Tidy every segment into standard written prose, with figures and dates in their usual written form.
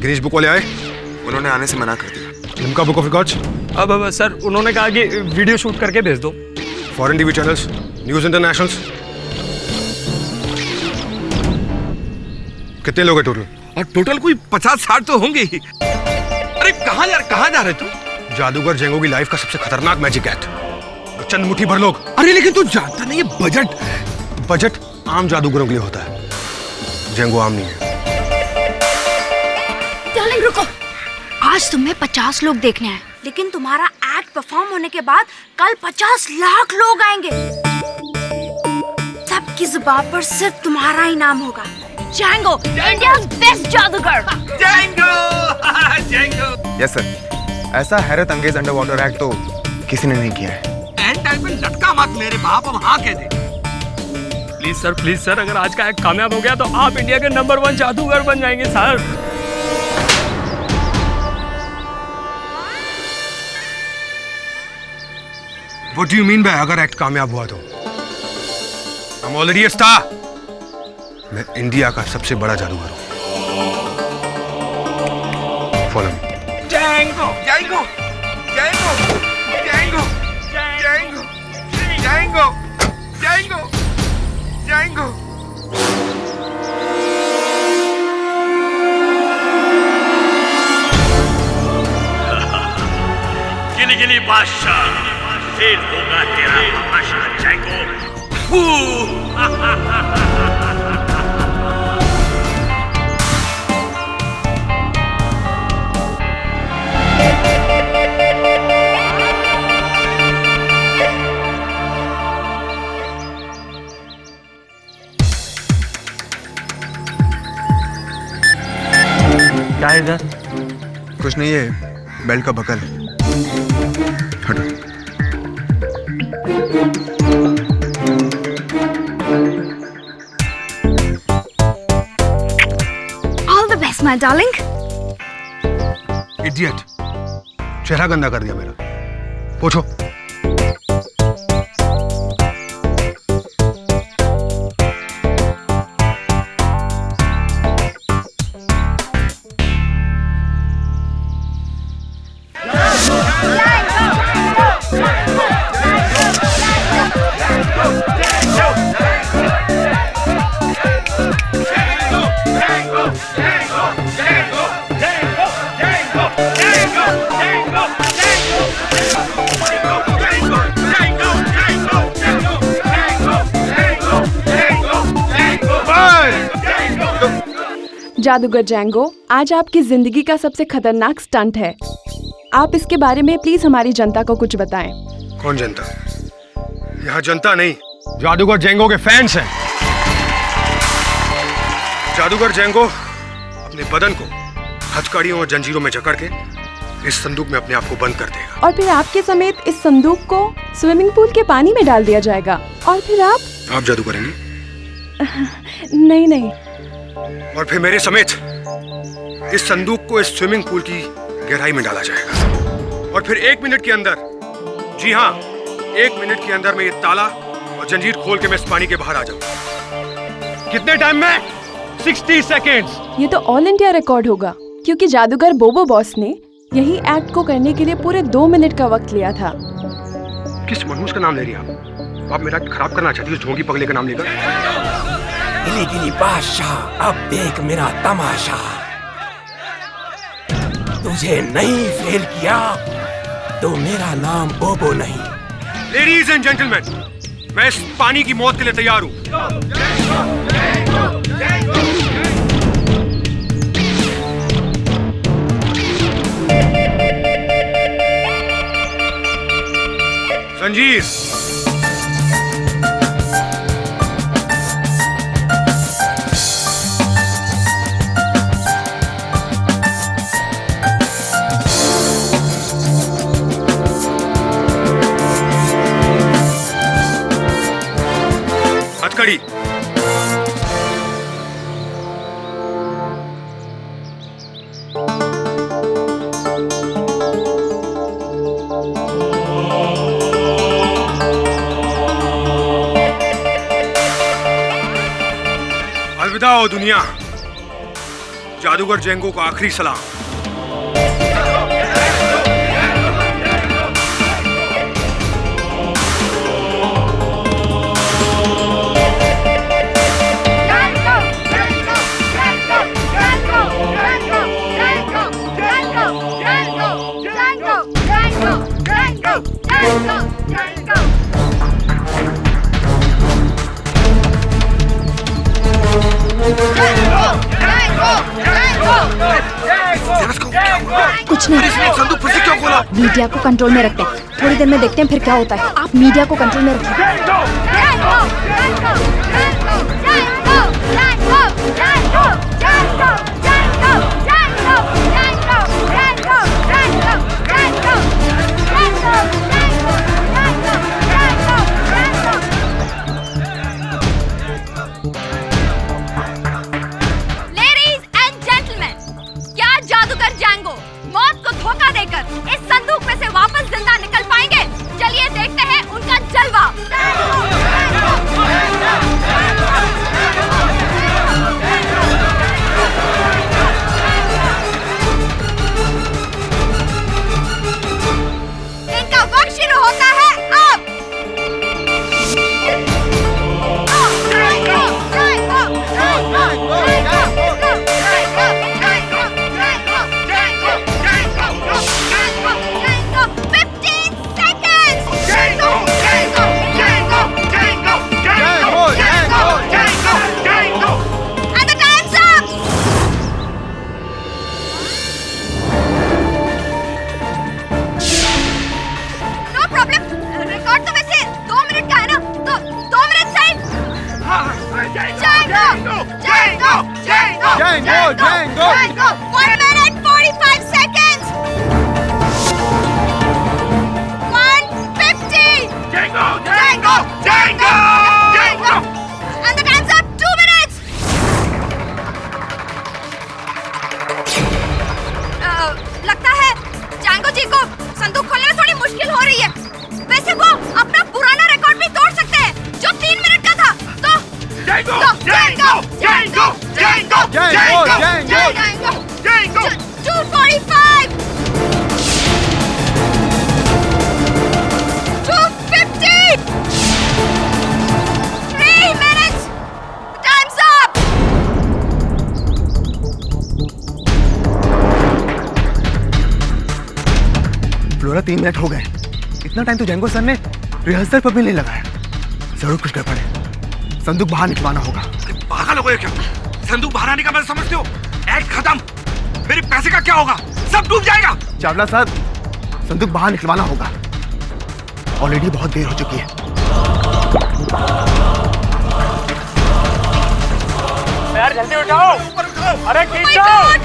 Guinness book वाले आए? उन्होंने आने से मना कर दिया। Limca book of records? अब सर उन्होंने कहा कि वीडियो शूट करके भेज दो। Foreign TV channels, news internationals? कितने लोग हैं टोटल? और टोटल कोई 50-60 तो होंगे ही। अरे कहाँ जा रहे तू? जादूगर जेंगो की लाइफ का सबसे खतरनाक मैजिक एक्ट। चंद मुट्ठी भर लोग। अरे लेकिन तू जानता नहीं है बजट आम जादूगरों के लिए होता है, जेंगो आम नहीं है। डार्लिंग रुको, आज तुम्हें 50 लोग देखने आए, लेकिन तुम्हारा एक्ट परफॉर्म होने के बाद कल 50 लाख लोग आएंगे। सबकी जुबान पर सिर्फ तुम्हारा ही नाम होगा, जेंगो, इंडियाज़ बेस्ट जादूगर। जेंगो। यस सर, ऐसा हैरत अंगेज अंडर वाटर एक्ट तो किसी ने नहीं किया है। एंड टाइम पे लटका मत मेरे बाप, हम हाँ कह दे। प्लीज सर, अगर आज का एक्ट कामयाब हो गया तो आप इंडिया के नंबर 1 जादूगर बन जाएंगे sir. What do you mean by अगर एक्ट कामयाब हुआ तो? I'm already a star. मैं इंडिया का सबसे बड़ा जादूगर हूँ। Follow me. Django, Django, Django, Django, Django, Django, Django, Django. गिली गिली बादशाह, फेल होगा तेरा तमाशा जेंगो। क्या है इधर? कुछ नहीं है, बेल्ट का बकल। हटो। All the best, my darling. Idiot. चेहरा गंदा कर दिया मेरा। पूछो। जादूगर जेंगो, आज आपकी जिंदगी का सबसे खतरनाक स्टंट है। आप इसके बारे में प्लीज हमारी जनता को कुछ बताएं। कौन जनता? यहाँ जनता नहीं, जादूगर जेंगो के फैंस हैं। जादूगर जेंगो अपने बदन को हथकड़ियों और जंजीरों में जकड़ के इस संदूक में अपने आप को बंद कर देगा। और फिर आपके समेत इस संदूक को स्विमिंग पूल के पानी में डाल दिया जाएगा। और फिर आप जादू करेंगे? नहीं। और फिर मेरे समेत इस संदूक को इस स्विमिंग पूल की गहराई में डाला जाएगा। और फिर 1 मिनट के अंदर, जी हाँ, 1 मिनट के अंदर मैं ये ताला और जंजीर खोल के मैं इस पानी के बाहर आ जाऊंगा। कितने टाइम में? 60 सेकेंड्स। ये तो ऑल इंडिया रिकॉर्ड होगा, क्योंकि जादूगर बोबो बॉस ने यही एक्ट को करने के लिए पूरे 2 मिनट का वक्त लिया था। किस मनहूस का नाम ले रही हैं आप? मेरा खराब करना चाहती हो उस ढोंगी पगले का नाम लेकर? गिली गिली बादशाह, अब देख मेरा तमाशा। तुझे नहीं फेल किया तो मेरा नाम बोबो नहीं। लेडीज एंड जेंटलमैन, मैं इस पानी की मौत के लिए तैयार हूं। संजीव, हथकड़ी, अलविदा हो दुनिया, जादूगर जेंगो को आखिरी सलाम। कुछ नहीं। इसने संदूक फिर से क्यों खोला? मीडिया को कंट्रोल में रखते हैं, थोड़ी देर में देखते हैं फिर क्या होता है। आप मीडिया को कंट्रोल में रखिए। लेडीज एंड जेंटलमैन, क्या जादूगर जैंगो मौत को धोखा देकर इस संदूक में से वापस जिंदा निकल पाएंगे? चलिए देखते हैं उनका जलवा। इनका वक्त शुरू होता है अब। Django! 1 minute 45 seconds. 1:50. Django! And the time's up. 2 minutes. लगता है जैंगो जी को संदूक खोलने में थोड़ी मुश्किल हो रही है। वैसे वो अपना पुराना रिकॉर्ड भी तोड़ सकते हैं जो 3 मिनट का था। तो Django! 2:45. 2:50. 3 minutes. Time's up. Flora 3 minute हो गए। इतना टाइम तो जेंगो सर ने रिहर्सल पर भी नहीं लगाया। जरूर कुछ गड़बड़ है। संदूक बाहर निकलवाना होगा। पागल हो गए क्या? संदूक बाहर आने का मतलब समझते हो? एक्ट खत्म। मेरे पैसे का क्या होगा? सब डूब जाएगा। चावला साहब, संदूक बाहर निकलवाना होगा। ऑलरेडी बहुत देर हो चुकी है। यार जल्दी उठाओ। अरे Oh my God!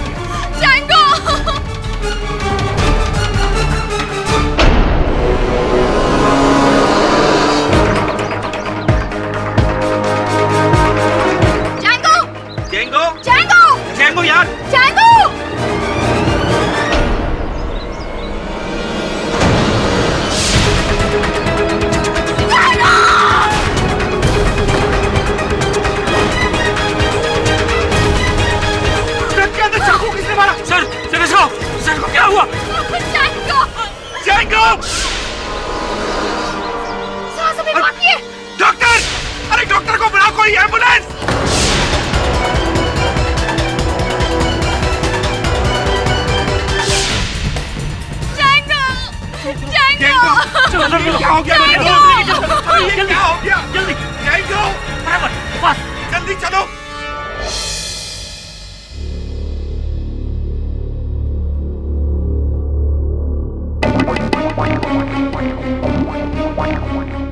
Django! Django यार! Django! चाकू किसने मारा? सर को क्या हुआ? Django! सांस अभी बाकी है। डॉक्टर! अरे डॉक्टर को बुलाओ, कोई एम्बुलेंस! क्या हो गया? क्या हो गया? Django! जल्दी चलो।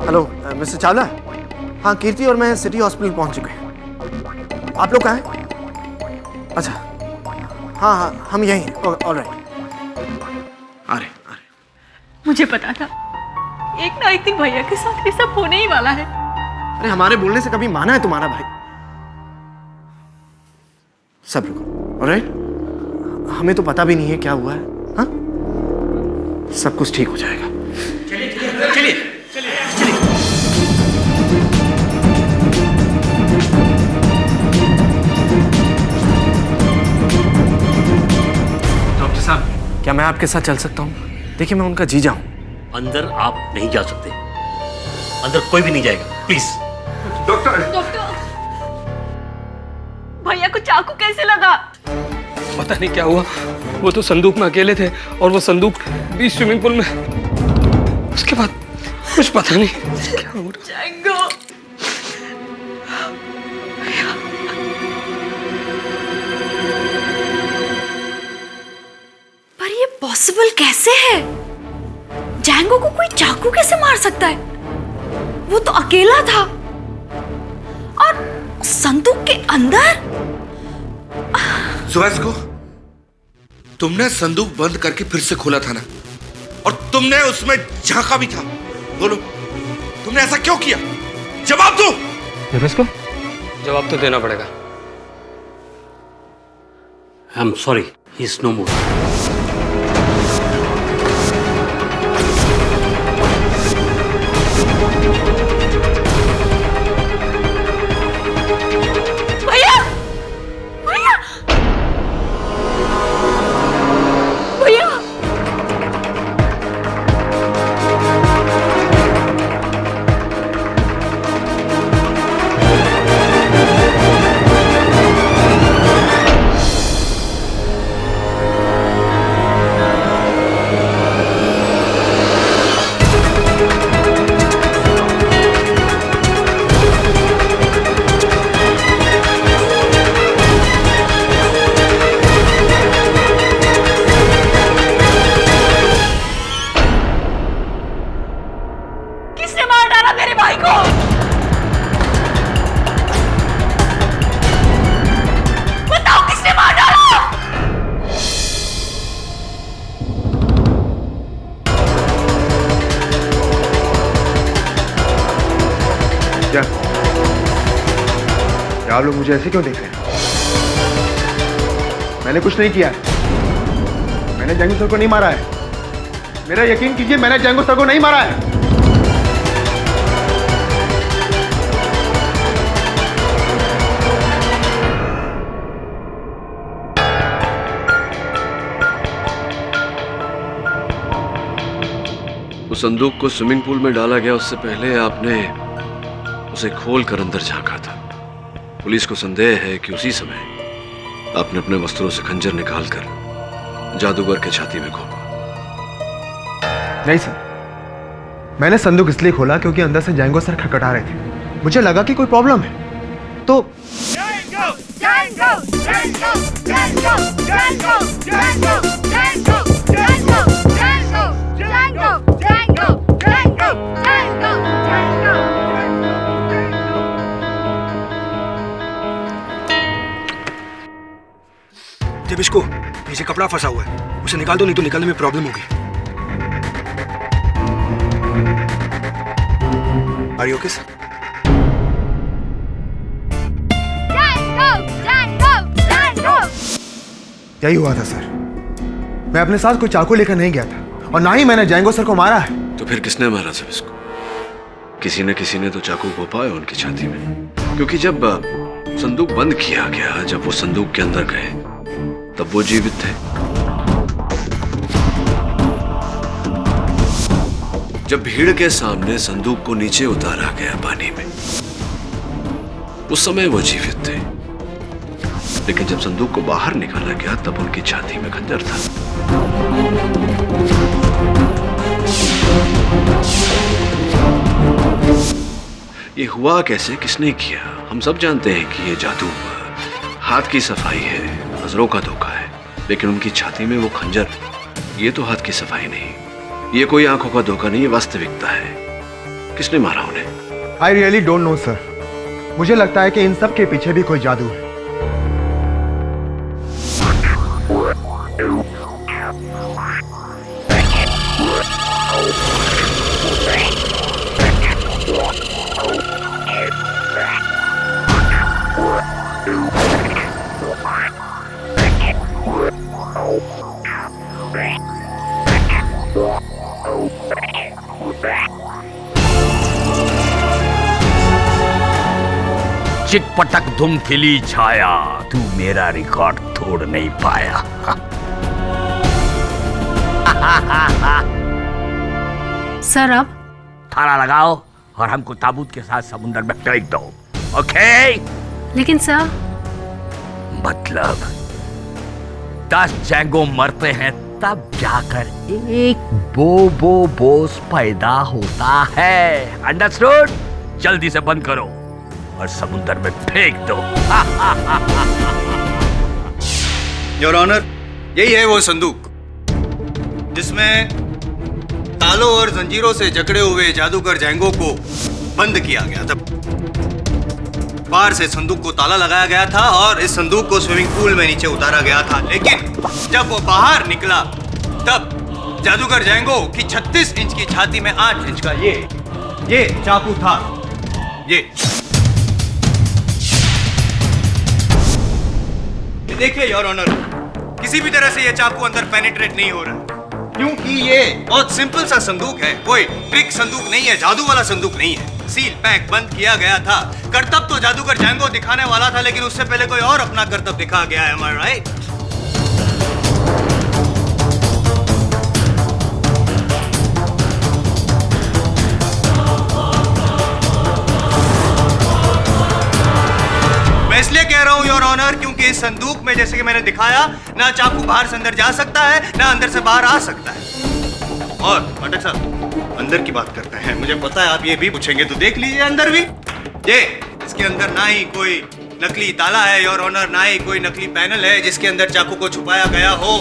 Hello mister Chawla. हाँ, कीर्ति और मैं सिटी हॉस्पिटल पहुंच चुके हैं। आप लोग कहाँ हैं? अच्छा, हाँ हम यहीं हैं। ऑलराइट। अरे मुझे पता था एक दिन भैया के साथ ये सब होने ही वाला है। अरे हमारे बोलने से कभी माना है तुम्हारा भाई? सब रुको। ऑलराइट, हमें तो पता भी नहीं है क्या हुआ है। हाँ, सब कुछ ठीक हो जाएगा। चलिए। क्या मैं आपके साथ चल सकता हूँ? देखिए मैं उनका जीजा हूँ। अंदर आप नहीं जा सकते, अंदर कोई भी नहीं जाएगा, प्लीज। डॉक्टर, भैया को चाकू कैसे लगा? पता नहीं क्या हुआ, वो तो संदूक में अकेले थे और वो संदूक भी स्विमिंग पूल में। उसके बाद कुछ पता नहीं क्या हो रहा। जैंगो, पर ये पॉसिबल कैसे है? जैंगो को कोई चाकू कैसे मार सकता है? वो तो अकेला था और संदूक के अंदर। सुहास को तुमने संदूक बंद करके फिर से खोला था ना, और तुमने उसमें झांका भी था। बोलो, तुमने ऐसा क्यों किया? जवाब दो। को जवाब तो देना पड़ेगा। I am sorry, he is no more. भैया, भैया, भैया, किसने मार डाला मेरे भाई को? बताओ किसने मार डाला? क्या आप लोग मुझे ऐसे क्यों देख रहे हैं? मैंने कुछ नहीं किया है। मैंने जैंगो सर को नहीं मारा है। मेरा यकीन कीजिए, मैंने जैंगो सर को नहीं मारा है। उस संदूक को स्विमिंग पूल में डाला गया उससे पहले आपने उसे खोलकर अंदर झांका था। पुलिस को संदेह है कि उसी समय आपने अपने वस्त्रों से खंजर निकालकर जादूगर के छाती में घोंपा। नहीं सर, मैंने संदूक इसलिए खोला क्योंकि अंदर से जैंगो सर खटखटा रहे थे। मुझे लगा कि कोई प्रॉब्लम है तो जब इसको नीचे कपड़ा फंसा हुआ है, उसे निकाल दो, नहीं तो निकालने में प्रॉब्लम होगी। Are you okay, sir? यही हुआ था सर। मैं अपने साथ कोई चाकू लेकर नहीं गया था और ना ही मैंने जैंगो सर को मारा है। तो फिर किसने मारा सब इसको? किसी ने तो चाकू घोंपा है उनकी छाती में, क्योंकि जब संदूक बंद किया गया, जब वो संदूक के अंदर गए तब वो जीवित थे। जब भीड़ के सामने संदूक को नीचे उतारा गया पानी में, उस समय वो जीवित थे। लेकिन जब संदूक को बाहर निकाला गया तब उनकी छाती में खंजर था। ये हुआ कैसे, किसने किया? हम सब जानते हैं कि ये जादू हाथ की सफाई है, नजरों का धोखा है, लेकिन उनकी छाती में वो खंजर, ये तो हाथ की सफाई नहीं, ये कोई आंखों का धोखा नहीं, ये वास्तविकता है। किसने मारा उन्हें? I really don't know sir. मुझे लगता है कि इन सब के पीछे भी कोई जादू है। चिटपटक धुम खिली छाया, तू मेरा रिकॉर्ड तोड़ नहीं पाया। सर अब थाला लगाओ और हमको ताबूत के साथ समुंदर में फेंक दो, ओके? लेकिन सर मतलब 10 जैंगो मरते हैं तब जाकर एक बोबो बोस पैदा होता है, अंडरस्टूड? जल्दी से बंद करो और समुंदर में फेंक दो। योर ऑनर, यही है वो संदूक जिसमें तालों और जंजीरों से जकड़े हुए जादूगर जैंगो को बंद किया गया था। बाहर से संदूक को ताला लगाया गया था और इस संदूक को स्विमिंग पूल में नीचे उतारा गया था, लेकिन जब वो बाहर निकला तब जादूगर जैंगो की 36 इंच की छाती में 8 इंच का ये चाकू था। ये देखिए योर ऑनर, किसी भी तरह से ये चाकू अंदर पेनिट्रेट नहीं हो रहा क्योंकि ये बहुत सिंपल सा संदूक है, कोई ट्रिक संदूक नहीं है, जादू वाला संदूक नहीं है। सील पैक बंद किया गया था। करतब तो जादूगर जैंगो दिखाने वाला था, लेकिन उससे पहले कोई और अपना करतब दिखा गया है, am I right? मैं इसलिए कह रहा हूं योर ऑनर क्योंकि इस संदूक में, जैसे कि मैंने दिखाया, ना चाकू बाहर से अंदर जा सकता है, ना अंदर से बाहर आ सकता है। और पाठक साहब, अंदर की बात करते हैं। मुझे पता है आप ये भी पूछेंगे, तो देख लीजिए अंदर भी। ये इसके अंदर ना ही कोई नकली ताला है योर ऑनर, ना ही कोई नकली पैनल है जिसके अंदर चाकू को छुपाया गया हो,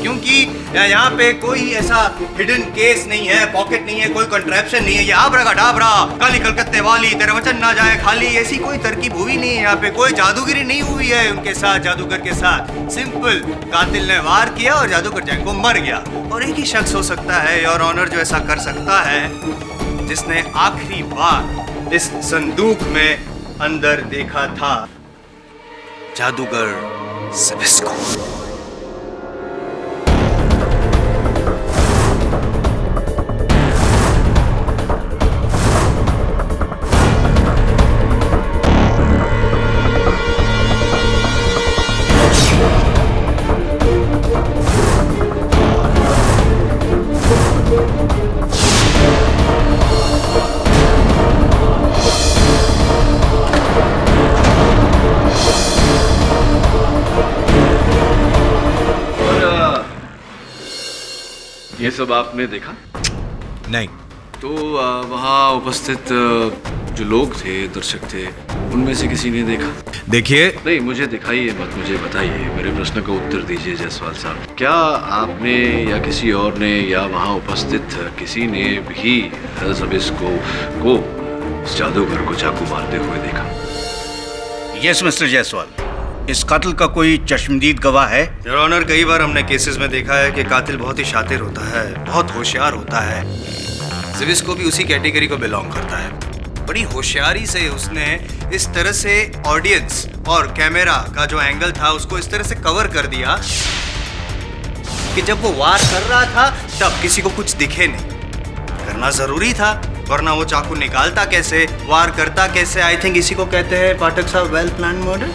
क्योंकि यहाँ पे कोई ऐसा हिडन केस नहीं है, पॉकेट नहीं है, कोई कंट्रैप्शन नहीं है। ये आबराकाडाबरा, काली कलकत्ते वाली, तेरा वचन ना जाए खाली, ऐसी कोई तरकीब हुई नहीं है। यहाँ पे कोई जादूगिरी नहीं हुई है उनके साथ, जादूगर के साथ। सिंपल, कातिल ने वार किया और जादूगर जैंगो मर गया। और एक ही शख्स हो सकता है योर ऑनर जो ऐसा कर सकता है, जिसने आखिरी बार इस संदूक में अंदर देखा था, जादूगर ज़िबिस्को। ये सब आपने देखा? नहीं। तो वहाँ उपस्थित जो लोग थे, दर्शक थे, उनमें से किसी ने देखा? देखिए, नहीं, मुझे दिखाइए मत, मुझे बताइए, मेरे प्रश्न का उत्तर दीजिए जायसवाल साहब। क्या आपने या किसी और ने या वहाँ उपस्थित किसी ने भी ज़िबिस्को को, इस जादूगर को चाकू मारते हुए देखा? यस मिस्टर जायसवाल, इस कातिल का कोई चश्मदीद गवाह है? योर ऑनर, कई बार हमने केसेस में देखा है कि कातिल बहुत ही शातिर होता है, बहुत होशियार होता है। ज़िबिस्को भी उसी कैटेगरी को बिलोंग करता है। बड़ी होशियारी से उसने इस तरह से ऑडियंस और कैमरा का जो एंगल था उसको इस तरह से कवर कर दिया कि जब वो वार कर रहा था तब किसी को कुछ दिखे नहीं। करना जरूरी था, वरना वो चाकू निकालता कैसे, वार करता कैसे? आई थिंक इसी को कहते हैं पाठक साहब वेल प्लान मर्डर।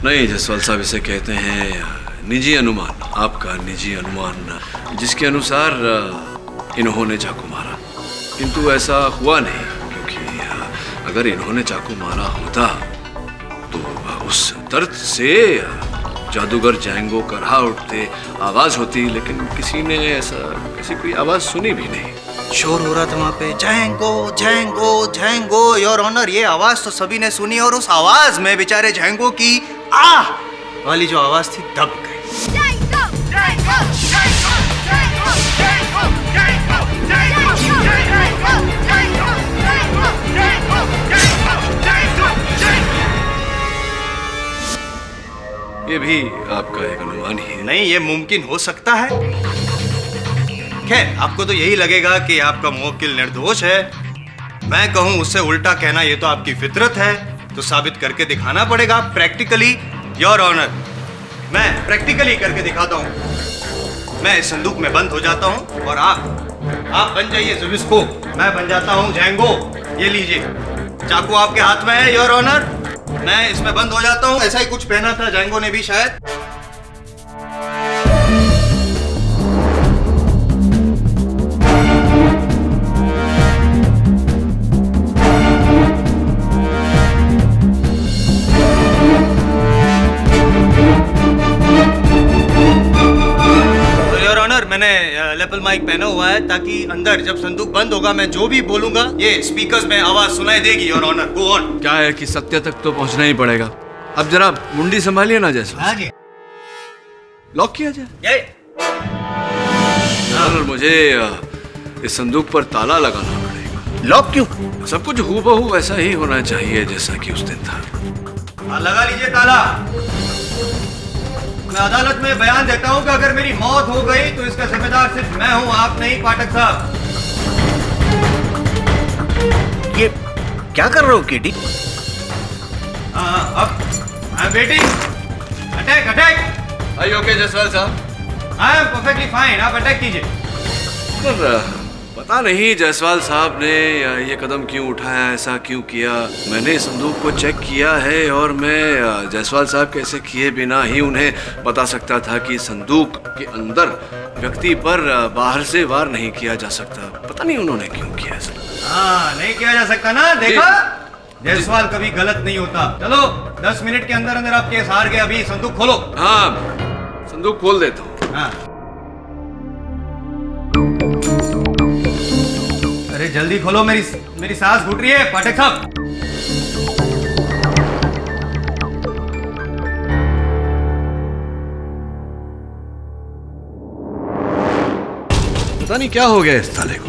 नहीं जायसवाल साहब, इसे कहते हैं निजी अनुमान, आपका निजी अनुमान, जिसके अनुसार इन्होंने चाकू मारा। किंतु ऐसा हुआ नहीं, क्योंकि अगर इन्होंने चाकू मारा होता तो उस दर्द से जादूगर जैंगो करहा उठते, आवाज होती, लेकिन किसी ने कोई आवाज सुनी भी नहीं। शोर हो रहा था वहाँ पे, Django Django Django. Your honour, ये आवाज तो सभी ने सुनी और उस आवाज में बेचारे जैंगो की आह वाली जो आवाज थी दब गई। ये भी आपका एक अनुमान ही है? नहीं, ये मुमकिन हो सकता है। खैर, आपको तो यही लगेगा कि आपका मुवक्किल निर्दोष है। मैं कहूं उससे उल्टा कहना, ये तो आपकी फितरत है, तो साबित करके दिखाना पड़ेगा प्रैक्टिकली। योर ऑनर, मैं प्रैक्टिकली करके दिखाता हूं। मैं इस संदूक में बंद हो जाता हूं और आप बन जाइए ज़िबिस्को, मैं बन जाता हूं जैंगो। ये लीजिए, चाकू आपके हाथ में है योर ऑनर। मैं इसमें बंद हो जाता हूँ। ऐसा ही कुछ पहना था जैंगो ने भी शायद। मैंने लेपल माइक पहना हुआ है ताकि अंदर जब संदूक बंद होगा मैं जो भी बोलूंगा ये स्पीकर्स में आवाज सुनाई देगी। Your honour, go on. क्या है कि सत्य तक तो पहुंचना ही पड़ेगा। अब जरा मुंडी संभालिए ना जैसे। लॉक किया जाए। और मुझे इस संदूक पर ताला लगाना पड़ेगा। लॉक क्यों? सब कुछ हूबहू वैसा ही होना चाहिए जैसा कि उस दिन था। लगा लीजिए ताला। मैं अदालत में बयान देता हूं कि अगर मेरी मौत हो गई तो इसका जिम्मेदार सिर्फ मैं हूं, आप नहीं पाठक साहब। ये क्या कर रहे हो केटी? अब I am waiting. Attack attack. Are you okay Jaiswal साहब? आई एम परफेक्टली फाइन, आप अटैक कीजिए। पर पता नहीं जायसवाल साहब ने ये कदम क्यों उठाया, ऐसा क्यों किया। मैंने संदूक को चेक किया है और मैं जायसवाल साहब कैसे किए बिना ही उन्हें बता सकता था कि संदूक के अंदर व्यक्ति पर बाहर से वार नहीं किया जा सकता। पता नहीं उन्होंने क्यों किया ऐसा। हाँ, नहीं किया जा सकता ना, देखा? जायसवाल कभी गलत नहीं होता। चलो 10 मिनट के अंदर अंदर आप केस हार गए। अभी संदूक खोलो। हाँ, संदूक खोल देता हूँ। हाँ। अरे जल्दी खोलो, मेरी सांस घुट रही है पाठक साहब। पता नहीं क्या हो गया इस ताले को।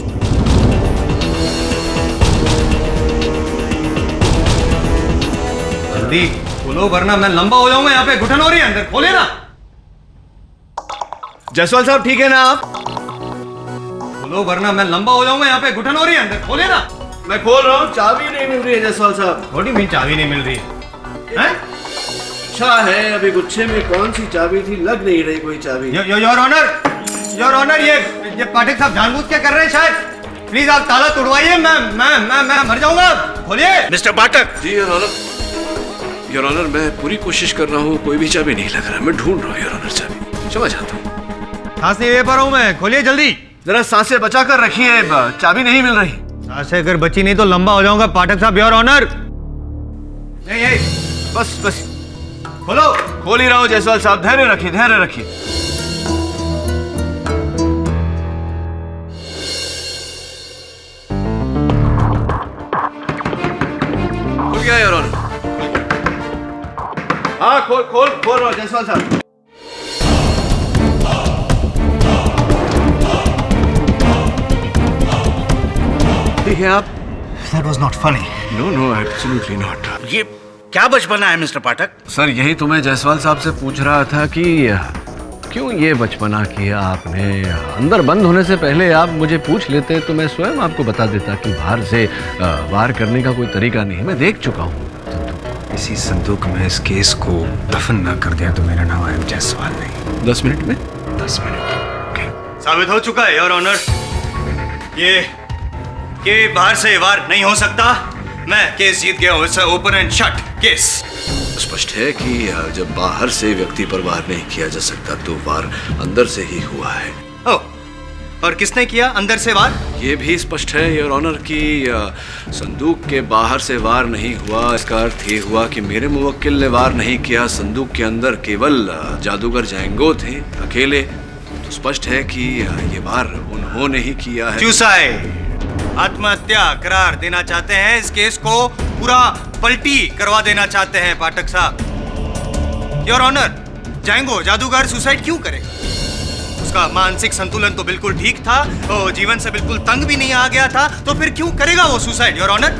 जल्दी खोलो वरना मैं लंबा हो जाऊंगा। यहाँ पे घुटन हो रही है, अंदर खोले ना। जायसवाल साहब ठीक है ना आप? खोलो वरना मैं लंबा हो जाऊंगा। यहाँ पे घुटन हो रही है, अंदर खोले ना। मैं खोल रहा हूँ, चाबी नहीं मिल रही है जायसवाल साहब। थोड़ी मीन चाबी नहीं मिल रही है? अच्छा है, अभी गुच्छे में कौन सी चाबी थी, लग नहीं रही कोई चाबी। योर ऑनर, ये पाठक साहब जानबूझ के कर रहे हैं शायद। प्लीज आप ताला तोड़वाइए, मैं मर जाऊंगा। खोलिए मिस्टर पाठक। जी योर ऑनर, मैं पूरी कोशिश कर रहा हूँ, कोई भी चाबी नहीं लग रहा। मैं ढूंढ रहा हूँ योर ऑनर चाबी। समझ आता हूँ। सांस नहीं ले पा रहा हूँ मैं। खोलिए जल्दी। जरा सांसें बचा कर रखिए, चाबी नहीं मिल रही। सांसें अगर बची नहीं तो लंबा हो जाऊंगा पाठक साहब। Your honour. नहीं बस खोलो। खोल ही रहा हूँ जायसवाल साहब, धैर्य रखिए, धैर्य रखिए। खुल गया योर ऑनर। हाँ खोल रहा हूँ जायसवाल साहब। ठीक है आप? That was not funny. No absolutely not. ये क्या बचपना है मिस्टर पाठक? सर यही तो मैं जायसवाल साहब से पूछ रहा था कि क्यों ये बचपना किया आपने। अंदर बंद होने से पहले आप मुझे पूछ लेते तो मैं स्वयं आपको बता देता कि बाहर से वार करने का कोई तरीका नहीं है। मैं देख चुका हूँ। इसी संदूक में इस केस को दफन ना कर दिया तो मेरा नाम आई जायसवाल नहीं। 10 मिनट में? 10 मिनट साबित हो चुका है योर ऑनर। ये बाहर से वार नहीं हो सकता। मैं केस जीत गया हूँ। It's open and shut case. स्पष्ट है कि जब बाहर से व्यक्ति पर वार नहीं किया जा सकता तो वार अंदर से ही हुआ है। और किसने किया अंदर से वार? ये भी स्पष्ट है योर ऑनर कि संदूक के बाहर से वार नहीं हुआ। इसका अर्थ ये हुआ कि मेरे मुवक्किल ने वार नहीं किया। संदूक के अंदर केवल जादूगर जैंगो थे अकेले। तो स्पष्ट है कि ये वार उन्होंने ही किया है। सुसाइड, आत्महत्या करार देना चाहते हैं। इस केस को पूरा पलटी करवा देना चाहते हैं पाठक साहब। योर ऑनर, जैंगो जादूगर सुसाइड क्यों करेगा? उसका मानसिक संतुलन तो बिल्कुल ठीक था, वो जीवन से बिल्कुल तंग भी नहीं आ गया था, तो फिर क्यों करेगा वो सुसाइड योर ऑनर?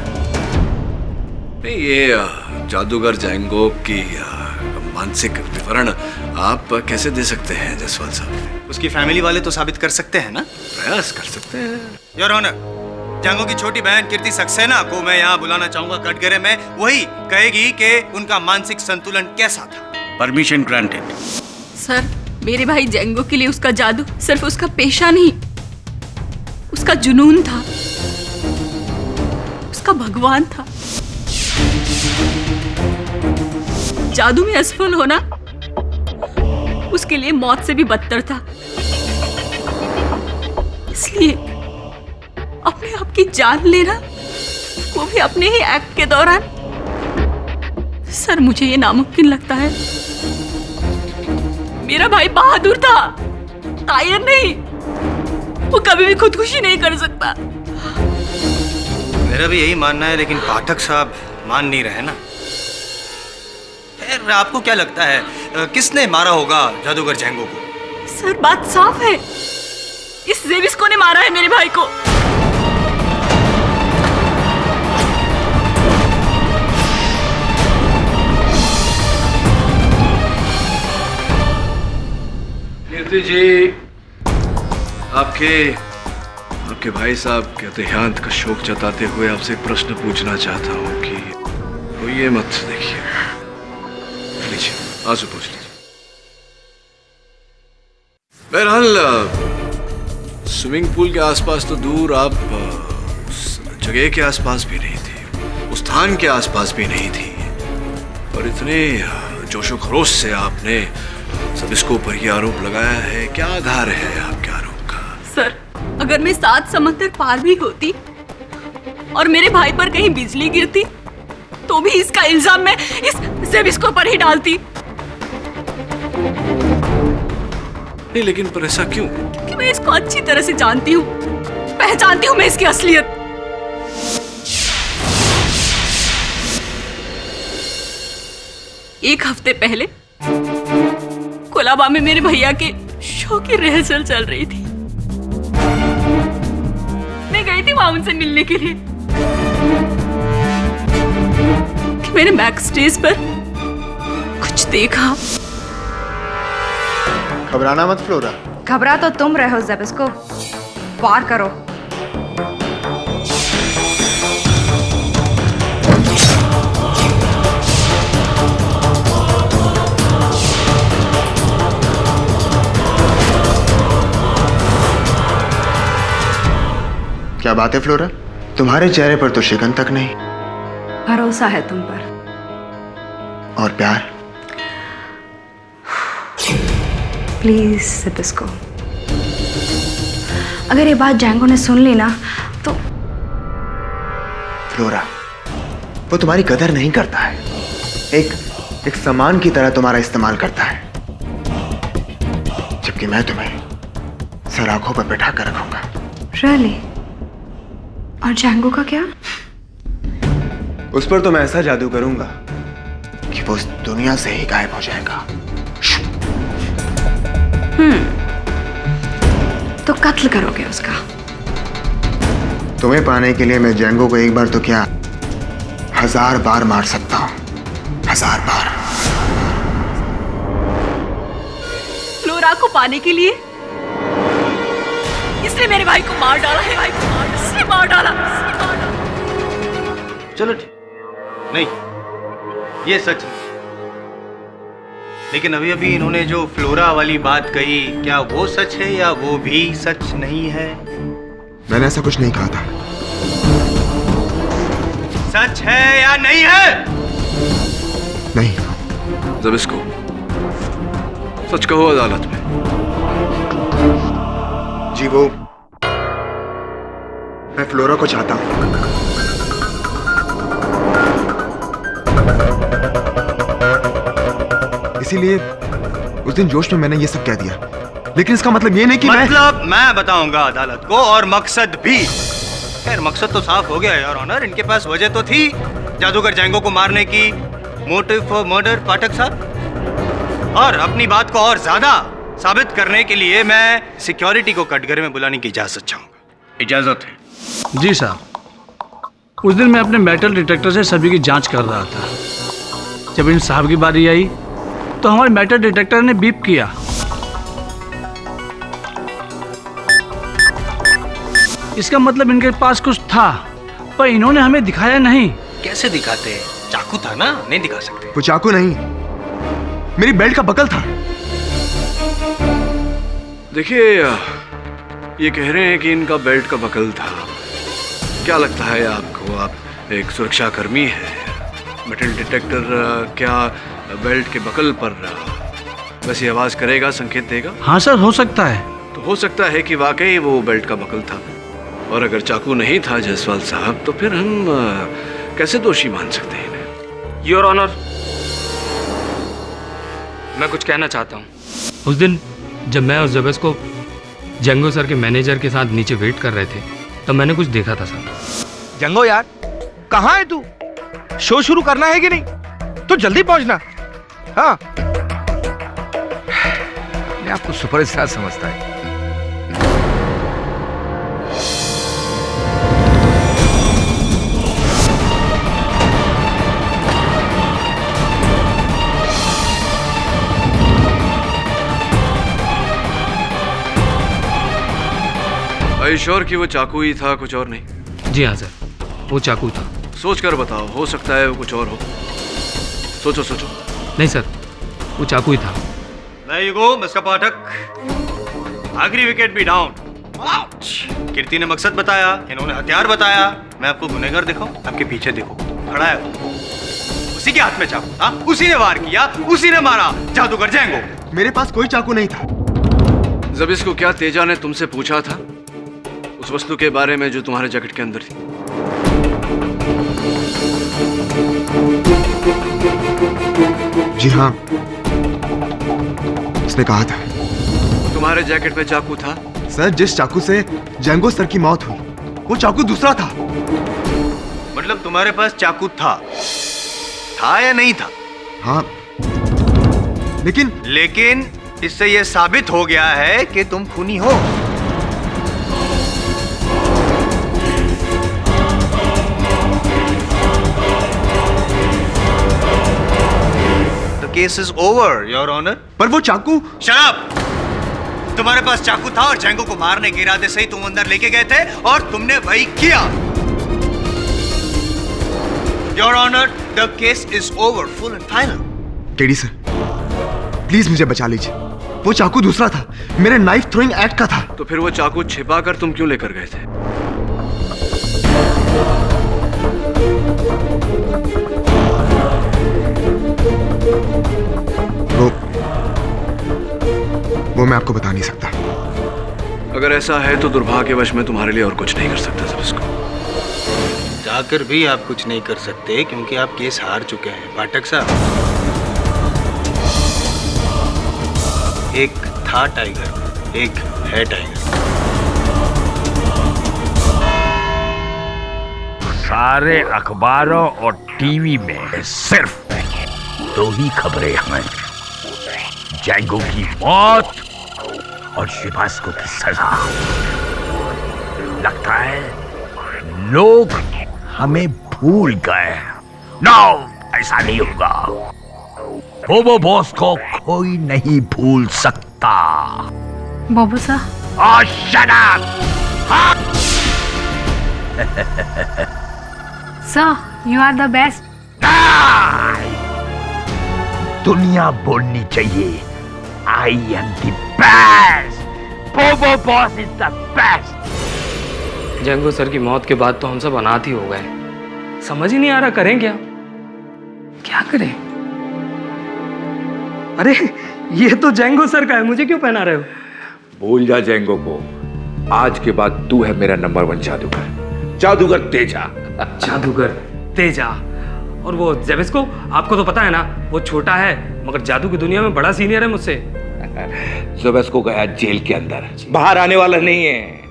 नहीं, ये जादूगर जैंगो की मानसिक विवरण आप कैसे दे सकते हैं जायसवाल साहब? उसकी फैमिली वाले तो साबित कर सकते हैं ना? प्रयास कर सकते हैं योर ऑनर। जैंगो की छोटी बहन कीर्ति सक्सेना को मैं यहाँ बुलाना चाहूंगा कटघरे में। वही कहेगी कि उनका मानसिक संतुलन कैसा था। Permission granted. सर, मेरे भाई जैंगो के लिए उसका जादू सिर्फ उसका पेशा नहीं, उसका जुनून था, उसका भगवान था। जादू में असफल होना उसके लिए मौत से भी बदतर था। इसलिए अपने आप की जान लेना, वो भी अपने ही एक्ट के दौरान, सर मुझे ये नामुमकिन लगता है। मेरा भाई बहादुर था, कायर नहीं। वो कभी भी खुदकुशी नहीं कर सकता। मेरा भी यही मानना है, लेकिन पाठक साहब मान नहीं रहे ना। खैर, आपको क्या लगता है किसने मारा होगा जादूगर जैंगो को? सर बात साफ है, इस जेविस्को ने मारा है मेरे भाई को। कीर्ति जी, आपके भाई साहब के देहांत का शोक जताते हुए आपसे एक प्रश्न पूछना चाहता हूँ कि वो ये मत देखिए, लीजिए आंसू पूछ लीजिए। बहरहाल स्विमिंग पूल के आसपास तो दूर, आप उस जगह के आसपास भी नहीं थी, उस स्थान के आसपास भी नहीं थी, और इतने जोशो खरोश से आपने सब इसको ऊपर ये आरोप लगाया है। क्या आधार है आपके आरोप का? सर, अगर मैं 7 समंदर पार भी होती और मेरे भाई पर कहीं बिजली गिरती तो भी इसका इल्जाम मैं इस जेविस्को पर ही डालती। नहीं, लेकिन पर ऐसा क्यों? क्योंकि मैं इसको अच्छी तरह से जानती हूँ, पहचानती हूँ मैं इसकी असलियत। एक हफ्ते पहले कोलाबा में मेरे भैया के शो की रिहर्सल चल रही थी। मैं गई थी वहां उनसे मिलने के लिए कि मैंने बैक स्टेज पर कुछ देखा। घबराना मत फ्लोरा। घबरा तो तुम रहे हो जेविस्को, पार करो। क्या बात है फ्लोरा, तुम्हारे चेहरे पर तो शिकन तक नहीं। भरोसा है तुम पर। और प्यार? प्लीज जेविस्को, अगर ये बात जैंगो ने सुन ली ना तो। फ्लोरा, वो तुम्हारी कदर नहीं करता है, एक सामान की तरह तुम्हारा इस्तेमाल करता है, जबकि मैं तुम्हें सर आंखों पर बैठा कर रखूंगा। रियली? और जैंगो का क्या? उस पर तो मैं ऐसा जादू करूंगा कि वो इस दुनिया से ही गायब हो जाएगा। तो कत्ल करोगे उसका? तुम्हें पाने के लिए मैं जैंगो को एक बार तो क्या 1000 बार मार सकता हूं, 1000 बार। फ्लोरा को पाने के लिए इसने मेरे भाई को मार डाला है। भाई को मार डाला। चलो ठीक, नहीं ये सच है, लेकिन अभी अभी इन्होंने जो फ्लोरा वाली बात कही, क्या वो सच है या वो भी सच नहीं है? मैंने ऐसा कुछ नहीं कहा था। सच है या नहीं है? नहीं। जेविस्को, सच कहो अदालत में। जी वो, मैं फ्लोरा को चाहता हूं। इसीलिए उस दिन जोश में मैंने ये सब कह दिया, लेकिन इसका मतलब ये नहीं कि मतलब मैं बताऊंगा अदालत को, और मकसद भी। खैर, मकसद तो साफ हो गया योर ऑनर। इनके पास वजह तो थी जादूगर जैंगो को मारने की, मोटिव फॉर मर्डर, पाठक साहब। और अपनी बात को और ज्यादा साबित करने के लिए मैं सिक्योरिटी को कटघरे में बुलाने की इजाजत चाहूंगा। इजाजत है? जी साहब। उस दिन मैं अपने मेटल डिटेक्टर से सभी की जांच कर रहा था। जब इन साहब की बारी आई तो हमारे मेटल डिटेक्टर ने बीप किया। इसका मतलब इनके पास कुछ था, पर इन्होंने हमें दिखाया नहीं। कैसे दिखाते? चाकू था ना, नहीं दिखा सकते। वो चाकू नहीं, मेरी बेल्ट का बकल था। देखिए, ये कह रहे हैं कि इनका बेल्ट का बकल था। क्या लगता है आपको? आप एक सुरक्षा कर्मी है, मेटल डिटेक्टर क्या बेल्ट के बकल पर वैसी आवाज करेगा, संकेत देगा? हाँ सर, हो सकता है। तो हो सकता है कि वाकई वो बेल्ट का बकल था, और अगर चाकू नहीं था जायसवाल साहब, तो फिर हम कैसे दोषी मान सकते हैं इन्हें? योर ऑनर, मैं कुछ कहना चाहता हूँ। उस दिन जब मैं उस जबेस को जंगो सर के मैनेजर के साथ नीचे वेट कर रहे थे, तब मैंने कुछ देखा था सर। जंगो यार, कहाँ है तू? शो शुरू करना है कि नहीं? तो जल्दी पहुंचना। हाँ, मैं आपको सुपरस्टार समझता है। श्योर कि वो चाकू ही था, कुछ और नहीं? जी हाँ सर, वो चाकू था। सोच कर बताओ, हो सकता है वो कुछ और हो। सोचो सोचो। नहीं सर, वो चाकू ही था। There you go, मिस्टर पाठक। आखिरी विकेट भी डाउन। कीर्ति ने मकसद बताया, इन्होंने हथियार बताया। मैं आपको गुनहगार दिखाऊं? आपके पीछे देखो, खड़ा है वो। उसी के हाथ में चाकू था, उसी ने वार किया, उसी ने मारा जादूगर जैंगो। मेरे पास कोई चाकू नहीं था। जब इसको क्या तेजा ने तुमसे पूछा था उस वस्तु के बारे में जो तुम्हारे जैकेट के अंदर थी? जी हाँ, उसने कहा था। तुम्हारे जैकेट में चाकू था? सर, जिस चाकू से जैंगो सर की मौत हुई, वो चाकू दूसरा था। मतलब तुम्हारे पास चाकू था या नहीं था? हाँ, लेकिन इससे यह साबित हो गया है कि तुम खूनी हो। Case is over, your honour. पर वो चाकू। Shut up! तुम्हारे पास चाकू था और जैंगो को मारने के इरादे से ही तुम अंदर लेके गए थे और तुमने वही किया। Your honour, the case is over, full and final. KD sir, please मुझे बचा लीजिए। वो चाकू दूसरा था, मेरे नाइफ थ्रोइंग एक्ट का था। तो फिर वो चाकू छिपा कर तुम क्यों लेकर गए थे? वो मैं आपको बता नहीं सकता। अगर ऐसा है तो दुर्भाग्यवश मैं तुम्हारे लिए और कुछ नहीं कर सकता सब इसको। जाकर भी आप कुछ नहीं कर सकते क्योंकि आप केस हार चुके हैं पाठक साहब। एक था टाइगर, एक है टाइगर। सारे अखबारों और टीवी में सिर्फ दो ही खबरें हैं, जैंगो की मौत और शिवास्को की सजा। लगता है लोग हमें भूल गए। नो, ऐसा नहीं होगा। बोबो बॉस को कोई नहीं भूल सकता। बोबो सा, shut up! Sir, you are the best. दुनिया बोलनी चाहिए, I am the best. Bobo boss is the best. Django sir की मौत के बाद तो हम सब अनाथ ही हो गए। समझ ही नहीं आ रहा करें क्या, क्या करें? अरे ये तो जंगो सर का है, मुझे क्यों पहना रहे हो? भूल जा जैंगो को। आज के बाद तू है मेरा नंबर 1 जादूगर, जादूगर तेजा। जादूगर तेजा। और वो जेबिस को आपको तो पता है ना, वो छोटा है मगर जादू की दुनिया में बड़ा सीनियर है मुझसे। जेबिस को गया जेल के अंदर, बाहर आने वाला नहीं है।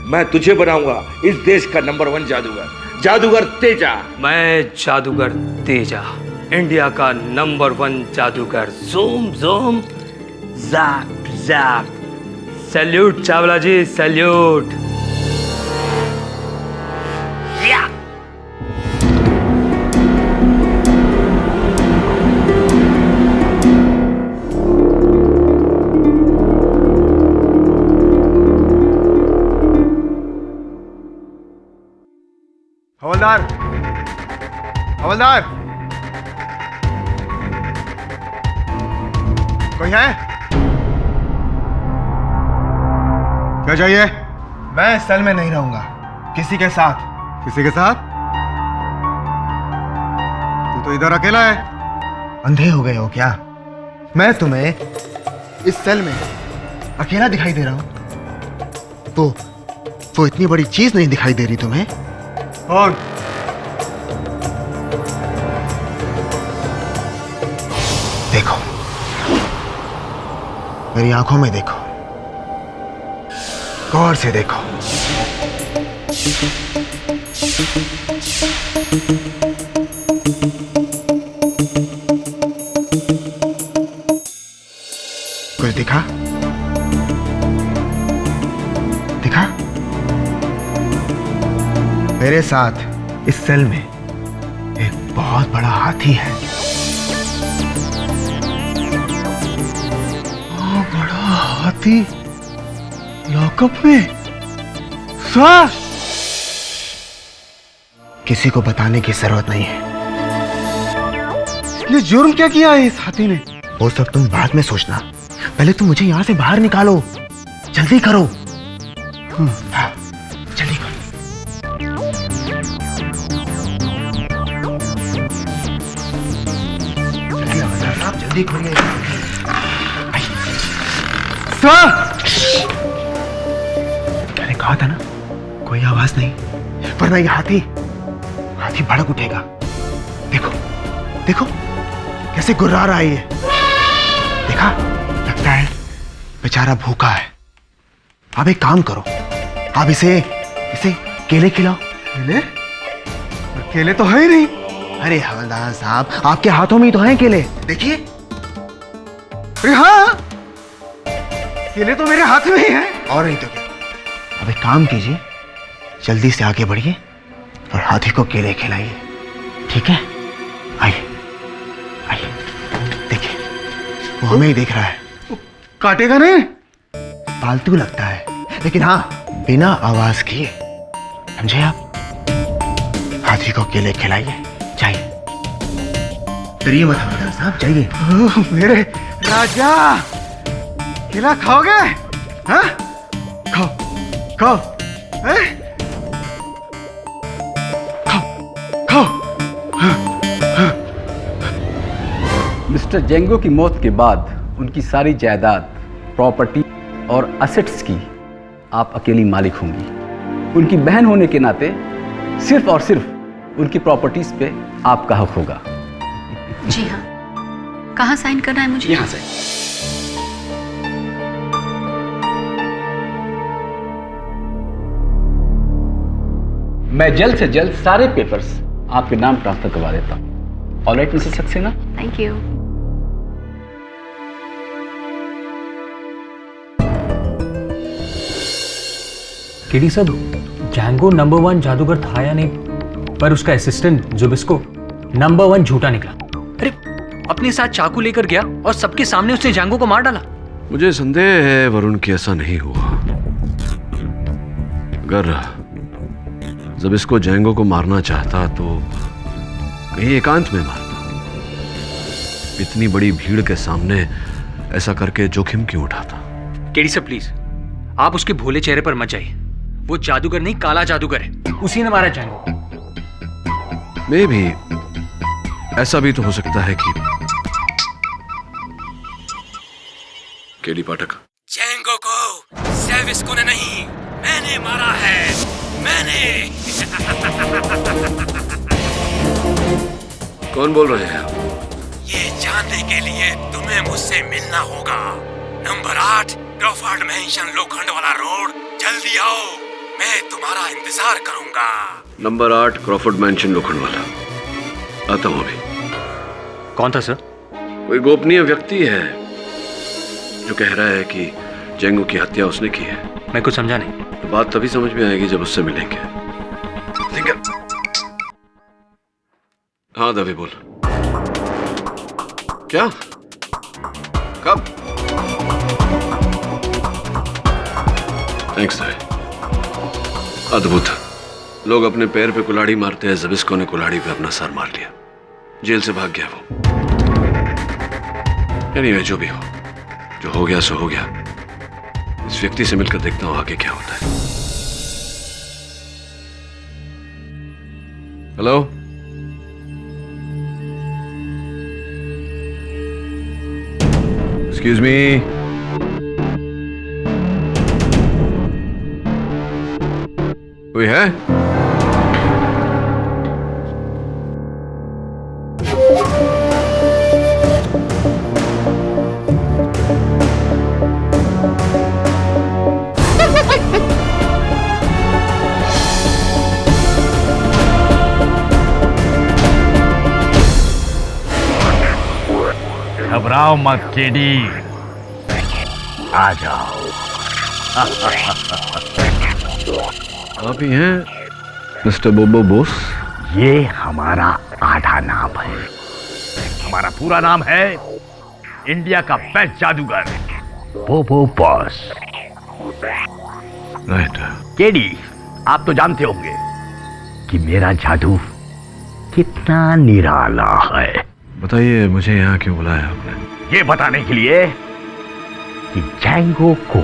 मैं तुझे बनाऊंगा इस देश का नंबर 1 जादूगर, जादूगर तेजा। मैं जादूगर तेजा, इंडिया का नंबर 1 जादूगर। Zoom zoom, zap zap. Salute Chawla ji, salute. हवलदार, हवलदार, कोई है? क्या चाहिए? मैं इस सेल में नहीं रहूंगा, किसी के साथ। किसी के साथ? तू तो इधर अकेला है। अंधे हो गए हो क्या? मैं तुम्हें इस सेल में अकेला दिखाई दे रहा हूं, तो इतनी बड़ी चीज नहीं दिखाई दे रही तुम्हें? कौन? देखो, मेरी आंखों में देखो, गौर से देखो। कुछ दिखा? दिखा? मेरे साथ इस सेल में एक बहुत बड़ा हाथी है। बड़ा हाथी लॉकअप में? सर, किसी को बताने की जरूरत नहीं है। ये जुर्म क्या किया है इस हाथी ने? वो सब तुम बाद में सोचना, पहले तुम मुझे यहां से बाहर निकालो। जल्दी करो। हाँ, जल्दी करो। जल्दी हवलदार साहब, जल्दी खोलिए। सर, मैंने कहा था ना, कोई आवाज नहीं, वरना ये हाथी भड़क उठेगा। देखो देखो कैसे गुर्रा रहा है ये। देखा, लगता है बेचारा भूखा है। आप एक काम करो, आप इसे केले खिलाओ। केले? केले तो है ही नहीं। अरे हवलदार साहब, आपके हाथों में ही तो हैं केले, देखिए। अरे हाँ, केले तो मेरे हाथ में ही हैं। और नहीं तो क्या। अब एक काम कीजिए, जल्दी से आगे बढ़िए और हाथी को केले खिलाइए, ठीक है? आइए आइए, देखिए वो हमें ही देख रहा है। काटेगा नहीं? पालतू लगता है, लेकिन हाँ, बिना आवाज किए, समझे आप? हाथी को केले खिलाइए, जाइए। डरिए मत हवलदार साहब, जाइए। मेरे राजा, केला खाओगे? हाँ, खाओ खाओ, मिस्टर जेंगो की मौत के बाद उनकी सारी जायदाद, प्रॉपर्टी और असेट्स की आप अकेली मालिक होंगी। उनकी बहन होने के नाते सिर्फ और सिर्फ उनकी प्रॉपर्टीज पे आपका हक होगा। जी हाँ। कहाँ साइन करना है मुझे? यहाँ से। मैं जल्द से जल्द सारे पेपर्स आपके नाम ट्रांसफर करवा देता हूँ। Alright Mrs Saxena? Thank you. KD साहब, जैंगो नंबर 1 जादूगर था या नहीं, पर उसका असिस्टेंट जुबिस्को नंबर 1 झूठा निकला। अरे, अपने साथ चाकू लेकर गया और सबके सामने उसने जैंगो को मार डाला। मुझे संदेह है वरुण कि ऐसा नहीं हुआ। अगर जब इसको जैंगो को मारना चाहता तो कहीं एकांत में मारता। इतनी बड़ी भीड़ के सामने ऐसा करके जोखिम क्यों उठाता? केडी साहब प्लीज, आप उसके भोले चेहरे पर मत जाइए। वो जादूगर नहीं, काला जादूगर है। उसी ने मारा जैंगो। मे भी ऐसा भी तो हो सकता है कि केडी पाठक, जैंगो को सेविस्को ने नहीं, मैंने मारा है, मैंने। कौन बोल रहे हैं आप? ये जानने के लिए तुम्हें मुझसे मिलना होगा। नंबर 8 क्रॉफर्ड मैंशन, लोखंड वाला रोड। जल्दी आओ, मैं तुम्हारा इंतजार करूंगा। नंबर 8 क्रॉफर्ड मैंशन, लोखंड वाला। आता हूं अभी। कौन था सर? कोई गोपनीय व्यक्ति है जो कह रहा है कि जैंगो की हत्या उसने की है। मैं कुछ समझा नहीं। तो बात तभी समझ में आएगी जब उससे मिलेंगे। हाँ दवे बोल। क्या? कब? थैंक्स दवे। अद्भुत। लोग अपने पैर पे कुल्हाड़ी मारते हैं, जबिस्को ने कुल्हाड़ी पे अपना सर मार लिया, जेल से भाग गया वो। एनीवे, जो भी हो गया सो हो गया। इस व्यक्ति से मिलकर देखता हूं आगे क्या होता है। Hello, excuse me. कोई है? घबराओ मत केडी, आ जाओ। आप ही हैं मिस्टर बोबो बॉस? ये हमारा आधा नाम है। हमारा पूरा नाम है इंडिया का बेस्ट जादूगर बोबो बॉस। राइट। केडी, आप तो जानते होंगे कि मेरा जादू कितना निराला है। बताइए मुझे यहाँ क्यों बुलाया आपने? ये बताने के लिए कि जैंगो को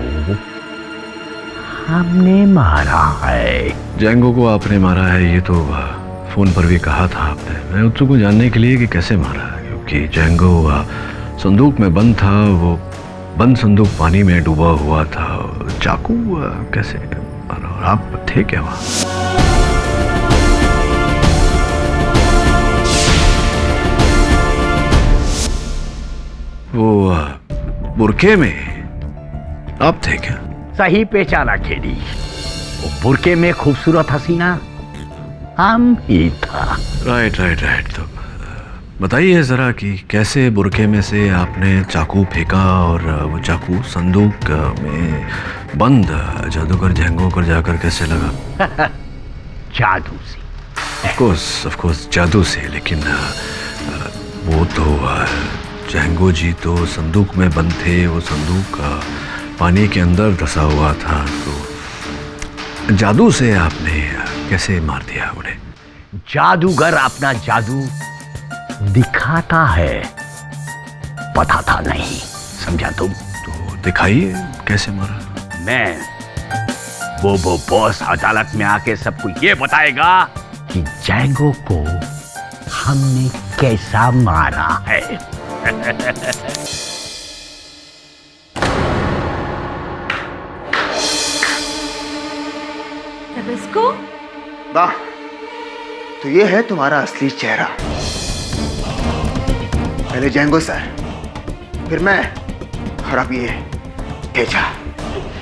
हमने मारा है। जैंगो को आपने मारा है ये तो फोन पर भी कहा था आपने। मैं उत्सुक हूँ जानने के लिए कि कैसे मारा है, क्योंकि जैंगो संदूक में बंद था। वो बंद संदूक पानी में डूबा हुआ था। चाकू कैसे मारा और आप थे क्या वहाँ? वो बुरके में आप थे क्या? सही पहचाना केडी। वो बुरके में खूबसूरत हसीना हम ही था। Right right right. तो बताइए जरा कि कैसे बुरके में से आपने चाकू फेंका और वो चाकू संदूक में बंद जादूगर जैंगो को जाकर कैसे लगा? जादू से। ऑफ कोर्स जादू से, लेकिन वो तो जैंगो जी तो संदूक में बंद थे। वो संदूक पानी के अंदर धंसा हुआ था, तो जादू से आपने कैसे मार दिया उन्हें? जादूगर अपना जादू दिखाता है, बताता नहीं, समझा तुम? तो दिखाइए कैसे मारा। मैं बोबो बॉस अदालत में आके सबको ये बताएगा कि जैंगो को हमने कैसा मारा है। इसको वाह, तो ये है तुम्हारा असली चेहरा। पहले जैंगो सर, फिर मैं, और अब ये तेजा।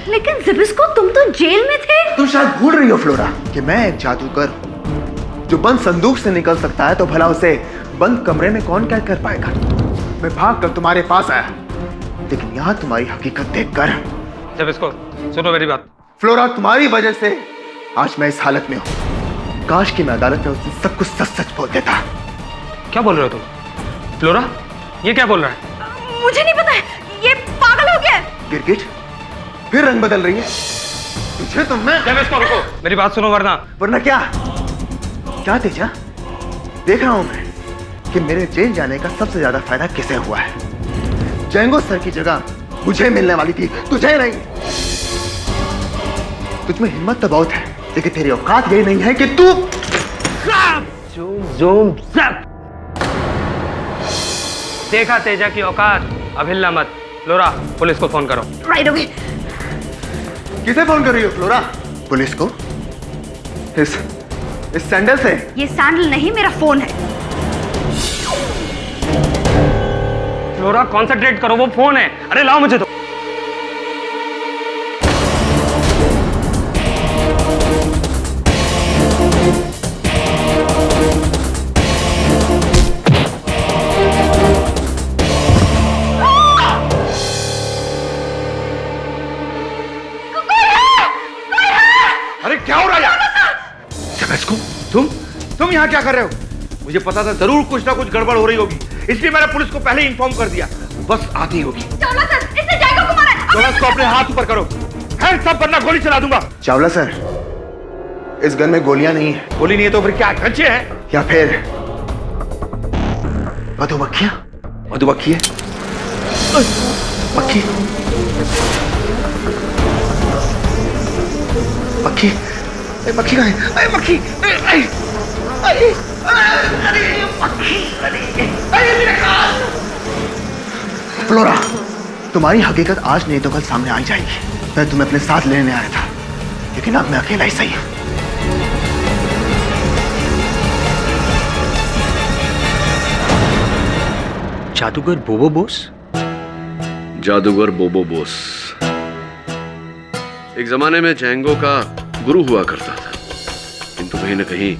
लेकिन ज़िबिस्को, तुम तो जेल में थे। तुम शायद भूल रही हो फ्लोरा कि मैं एक जादूगर हूं जो बंद संदूक से निकल सकता है, तो भला उसे बंद कमरे में कौन कैद कर पाएगा? मैं भागकर तुम्हारे पास आया, लेकिन यहाँ तुम्हारी हकीकत देखकर। ज़िबिस्को, सुनो मेरी बात। फ्लोरा, तुम्हारी वजह से आज मैं इस हालत में हूँ। काश कि मैं अदालत में उससे सब कुछ सच सच बोल देता। क्या बोल रहे हो तुम? फ्लोरा, ये क्या बोल रहा है? मुझे नहीं पता है, ये पागल हो गया। गिरगिट, फिर रंग बदल रही है। तुझे तो मैं। ज़िबिस्को, रुको, मेरी बात सुनो वरना क्या? क्या तेजा? देख रहा हूं मैं कि मेरे जेल जाने का सबसे ज्यादा फायदा किसे हुआ है। जैंगो सर की जगह मुझे मिलने वाली थी, तुझे नहीं। तुझमें हिम्मत तो बहुत है, लेकिन तेरी औकात यही नहीं है कि तू। देखा तेजा की औकात, अब हिलना मत। फ्लोरा, पुलिस को फोन करो। Right away. किसे फोन कर रही हो फ्लोरा? पुलिस को? इस सैंडल से? ये सैंडल नहीं, मेरा फोन है। फ्लोरा, कॉन्सेंट्रेट करो, वो फोन है। अरे लाओ मुझे तो। तुम यहाँ क्या कर रहे हो? मुझे पता था जरूर कुछ ना कुछ गड़बड़ हो रही होगी, इसलिए मैंने पुलिस को पहले ही इन्फॉर्म कर दिया। बस आती होगी। चावला सर, इसने जैंगो को मारा है। चावला, इसको अपने हाथ ऊपर करो। हैंड्स अप, वरना गोली चला दूंगा। चावला सर, इस गन में गोलियां नहीं है। गोली नहीं है तो फिर क्या, कंचे हैं? या फिर मधुमक्खियां? मधुमक्खी है? मक्खी? मक्खी? मक्खी कहाँ है? अरे मक्खी! अरे मक्खी! अरे मेरे कान! फ्लोरा, तुम्हारी हकीकत आज नहीं तो कल सामने आ ही जाएगी। मैं तुम्हें अपने साथ लेने आया था, लेकिन अब मैं अकेला ही सही हूं। जादूगर बोबो बोस? जादूगर बोबो बोस एक जमाने में जैंगो का गुरु हुआ करता था, किंतु कहीं न कहीं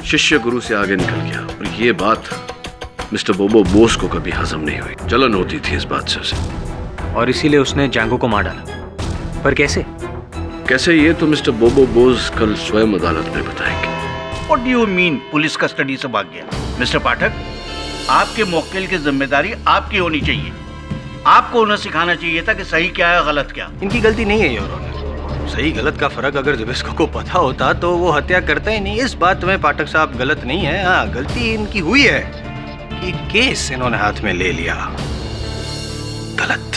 शिष्य गुरु से आगे निकल गया और ये बात मिस्टर बोबो बोस को कभी हजम नहीं हुई। जलन होती थी इस बात से उसे, और इसीलिए उसने जैंगो को मार डाला। पर कैसे? कैसे ये तो मिस्टर बोबो बोस कल स्वयं अदालत में बताएंगे। What do you mean police custody से भाग गया? मिस्टर पाठक, आपके मौक्किल की जिम्मेदारी आपकी होनी चाहिए। आपको उन्हें सिखाना चाहिए था कि सही क्या है गलत क्या। इनकी गलती नहीं है योर ऑनर। सही गलत का फर्क अगर ज़ेबिस्को को पता होता तो वो हत्या करता ही नहीं। इस बात में पाठक साहब गलत नहीं है। हाँ, गलती इनकी हुई है कि केस इन्होंने हाथ में ले लिया। गलत।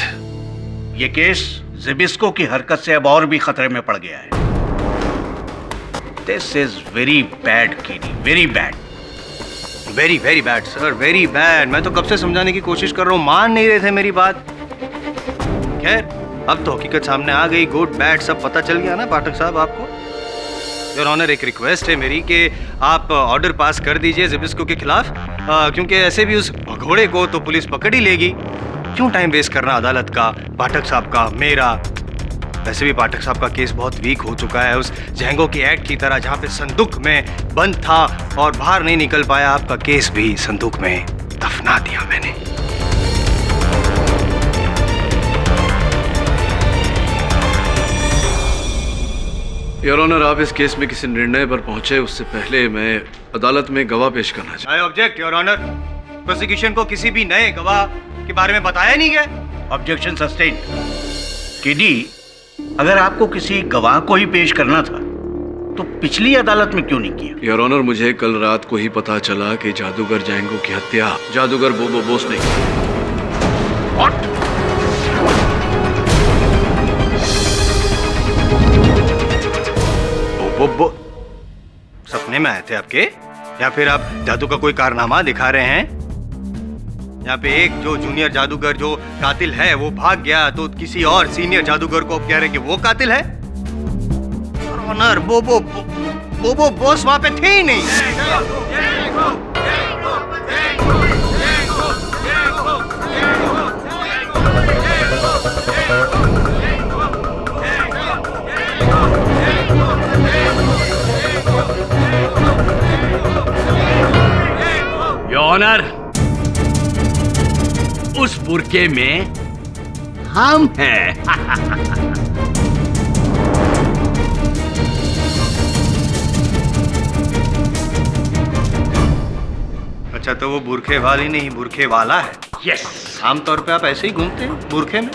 ये केस ज़ेबिस्को की हरकत से अब और भी खतरे में पड़ गया है। दिस इज वेरी बैड किडी, very bad. Very very bad sir, very bad. मैं तो कब से समझाने की कोशिश कर रहा हूँ, मान नहीं रहे थे मेरी बात। खैर, अब तो हकीकत सामने आ गई। गुड बैड सब पता चल गया ना पाठक साहब आपको। योर ऑनर, एक रिक्वेस्ट है मेरी कि आप ऑर्डर पास कर दीजिए ज़ेबिस्को के खिलाफ, क्योंकि ऐसे भी उस भगोड़े को तो पुलिस पकड़ ही लेगी। क्यों टाइम वेस्ट करना अदालत का, पाठक साहब का, मेरा। वैसे भी पाठक साहब का केस बहुत वीक हो चुका है। उस जैंगो की एक्ट की तरह, जहाँ पे संदूक में बंद था और बाहर नहीं निकल पाया, आपका केस भी संदूक में दफना दिया मैंने। योर ऑनर, आप इस केस में किसी निर्णय पर पहुंचे उससे पहले मैं अदालत में गवाह पेश करना चाहता हूं। I object your honour. Prosecution को किसी भी नए गवाह के बारे में बताया नहीं गया। Objection sustained. किडी, अगर आपको किसी गवाह को ही पेश करना था तो पिछली अदालत में क्यों नहीं किया? योर ऑनर, मुझे कल रात को ही पता चला कि जादूगर जैंगो की हत्या जादूगर बोबो बोस ने की। What? बोबो सपने में आए थे आपके, या फिर आप जादू का कोई कारनामा दिखा रहे हैं? यहाँ पे एक जो जूनियर जादूगर जो कातिल है वो भाग गया, तो किसी और सीनियर जादूगर को आप कह रहे हैं कि वो कातिल है? ऑनर, बोबो बोस वहां पे थे ही नहीं। योर ऑनर, उस बुरके में हम हैं। अच्छा, तो वो बुरखे वाली नहीं, बुरखे वाला है। यस। आमतौर पे आप ऐसे ही घूमते हैं बुरखे में?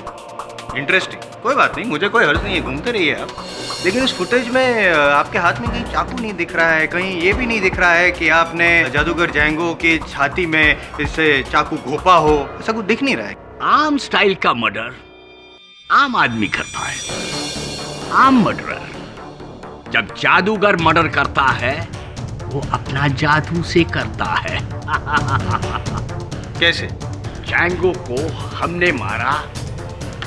इंटरेस्टिंग। कोई बात नहीं, मुझे कोई हर्ज नहीं है, घूमते रहिए आप। लेकिन इस फुटेज में आपके हाथ में कहीं चाकू नहीं दिख रहा है, कहीं ये भी नहीं दिख रहा है कि आपने जादूगर जैंगो की छाती में इससे चाकू घोपा हो। ऐसा कुछ दिख नहीं रहा है। आम स्टाइल का मर्डर आम आदमी करता है। आम मर्डरर जब जादूगर मर्डर करता है वो अपना जादू से करता है। कैसे? जैंगो को हमने मारा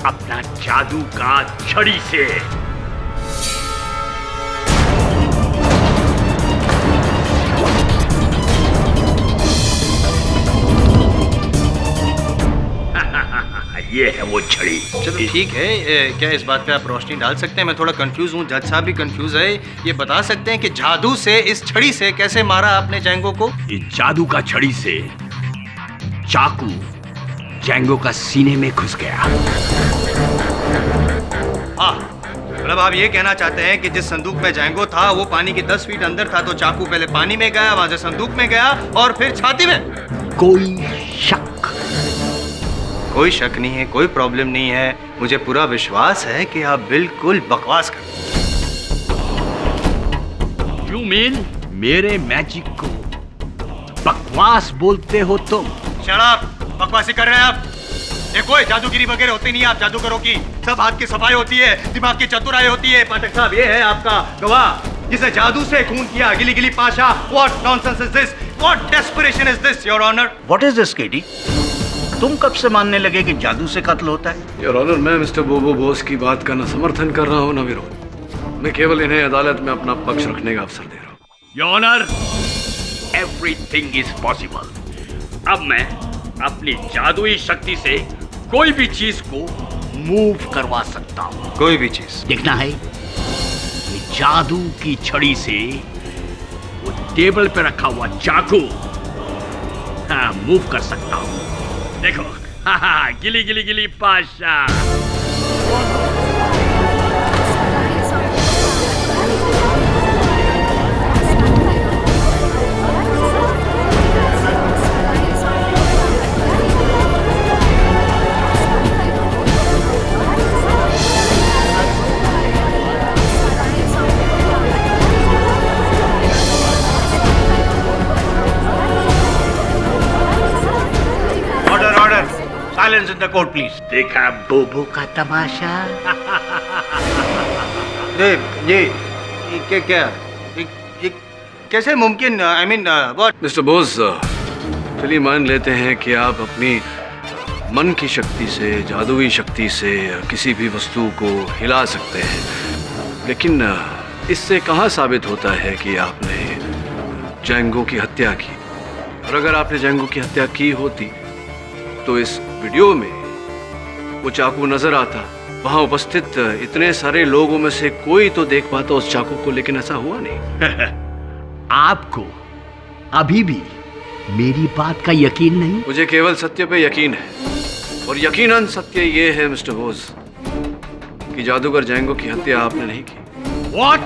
अपना जादू का छड़ी से। ये है वो छड़ी। चलो ठीक है, क्या इस बात पे आप रोशनी डाल सकते हैं? मैं थोड़ा कंफ्यूज हूँ, जज साहब भी कंफ्यूज है। ये बता सकते हैं कि जादू से, इस छड़ी से कैसे मारा आपने जैंगो को? इस जादू का छड़ी से चाकू जैंगो का सीने में घुस गया। हाँ, मतलब आप ये कहना चाहते हैं कि जिस संदूक में जैंगो था वो पानी के 10 फीट अंदर था, तो चाकू पहले पानी में गया, वहां से संदूक में गया और फिर छाती में। कोई शक? कोई शक नहीं है, कोई प्रॉब्लम नहीं है। मुझे पूरा विश्वास है कि आप बिल्कुल बकवास कर रहे हैं। यू मीन मेरे मैजिक को बकवास बोलते हो तुम? शट अप, बकवासी कर रहे हैं आप। ये कोई जादूगिरी वगैरह होती नहीं है आप जादूगरों की। सब हाथ की सफाई होती है, दिमाग की चतुराई होती है। पाठक साहब, ये है आपका गवाह जिसे जादू से खून किया, गिली गिली Pasha. What nonsense is this? What desperation is this, Your Honor? What is this, KD? तुम कब से मानने लगे कि जादू से कत्ल होता है? योर ऑनर, मैं मिस्टर बोबो बोस की बात का न समर्थन कर रहा हूँ न विरोध। मैं केवल इन्हें अदालत में अपना पक्ष रखने का अवसर दे रहा हूँ। Your honour, everything is possible. अब मैं अपनी जादुई शक्ति से कोई भी चीज को मूव करवा सकता हूँ। कोई भी चीज देखना है कि जादू की छड़ी से वो टेबल पे रखा हुआ चाकू, हाँ, मूव कर सकता हूँ। देखो, हाँ, गिली गिली गिली Pasha. Silence in the court please. देखा बोबो का तमाशा? ये क्या ये कैसे मुमकिन? I mean what? Mister Bose, चलिए मान लेते हैं कि आप अपनी मन की शक्ति से, जादुई शक्ति से किसी भी वस्तु को हिला सकते हैं, लेकिन इससे कहाँ साबित होता है कि आपने जैंगो की हत्या की? और अगर आपने जैंगो की हत्या की होती तो इस वीडियो में वो चाकू नजर आता, वहां उपस्थित इतने सारे लोगों में से कोई तो देख पाता उस चाकू को, लेकिन ऐसा हुआ नहीं। आपको अभी भी मेरी बात का यकीन नहीं? मुझे केवल सत्य पे यकीन है, और यकीनन सत्य ये है मिस्टर बोस कि जादूगर जैंगो की हत्या आपने नहीं की। What?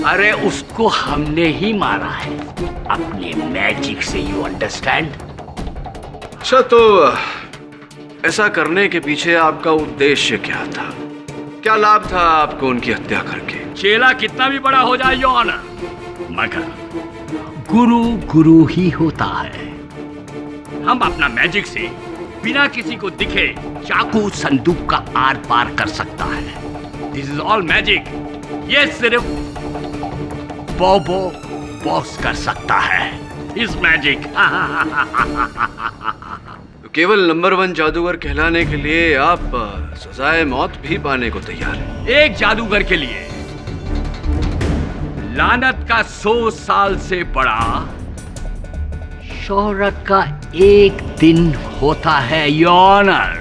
अरे उसको हमने ही मारा है अपने मैजिक से, यू अंडरस्टैंड? अच्छा, तो ऐसा करने के पीछे आपका उद्देश्य क्या था? क्या लाभ था आपको उनकी हत्या करके? चेला कितना भी बड़ा हो जाए योर ऑनर, मगर गुरु गुरु ही होता है। हम अपना मैजिक से बिना किसी को दिखे चाकू संदूक का आर पार कर सकता है। This is all magic. ये सिर्फ बोबो बॉस कर सकता है इस मैजिक। तो केवल नंबर 1 जादूगर कहलाने के लिए आप सजाए मौत भी पाने को तैयार हैं। एक जादूगर के लिए लानत का 100 साल से बड़ा शोहरत का एक दिन होता है योर ऑनर।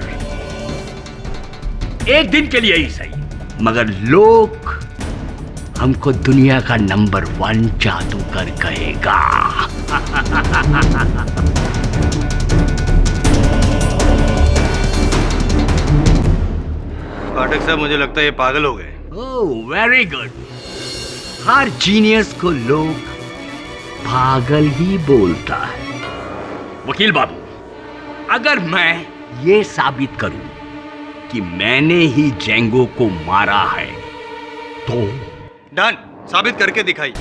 एक दिन के लिए ही सही, मगर लोग हमको दुनिया का नंबर 1 जादूगर कहेगा। पाठक साहब, मुझे लगता है ये पागल हो गए। ओह, वेरी गुड। हर जीनियस को लोग पागल ही बोलता है। वकील बाबू, अगर मैं ये साबित करूं कि मैंने ही जैंगो को मारा है तो? डन, साबित करके दिखाइए।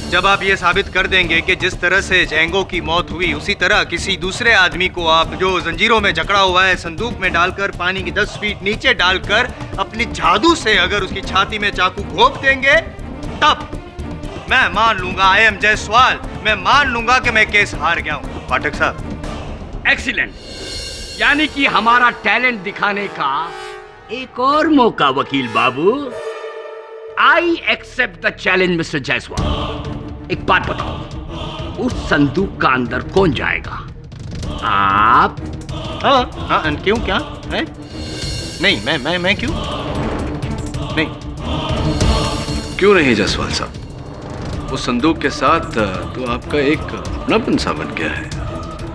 जब आप ये साबित कर देंगे कि जिस तरह से जैंगो की मौत हुई उसी तरह किसी दूसरे आदमी को आप जो जंजीरों में जकड़ा हुआ है संदूक में डालकर पानी की 10 फीट नीचे डालकर अपनी जादू से अगर उसकी छाती में चाकू घोंप देंगे, तब मैं मान लूंगा, आई एम जायसवाल, मैं मान लूंगा कि मैं केस हार गया हूं। पाठक साहब, एक्सीलेंट। यानी कि हमारा टैलेंट दिखाने का एक और मौका वकील बाबू। I accept the challenge mister Jaiswal. एक बात बताओ, उस संदूक का अंदर कौन जाएगा? आप? हाँ, क्यों, क्या है? नहीं, मैं क्यों नहीं? क्यों नहीं जायसवाल साहब? उस संदूक के साथ तो आपका एक अपनापन सा बन गया है,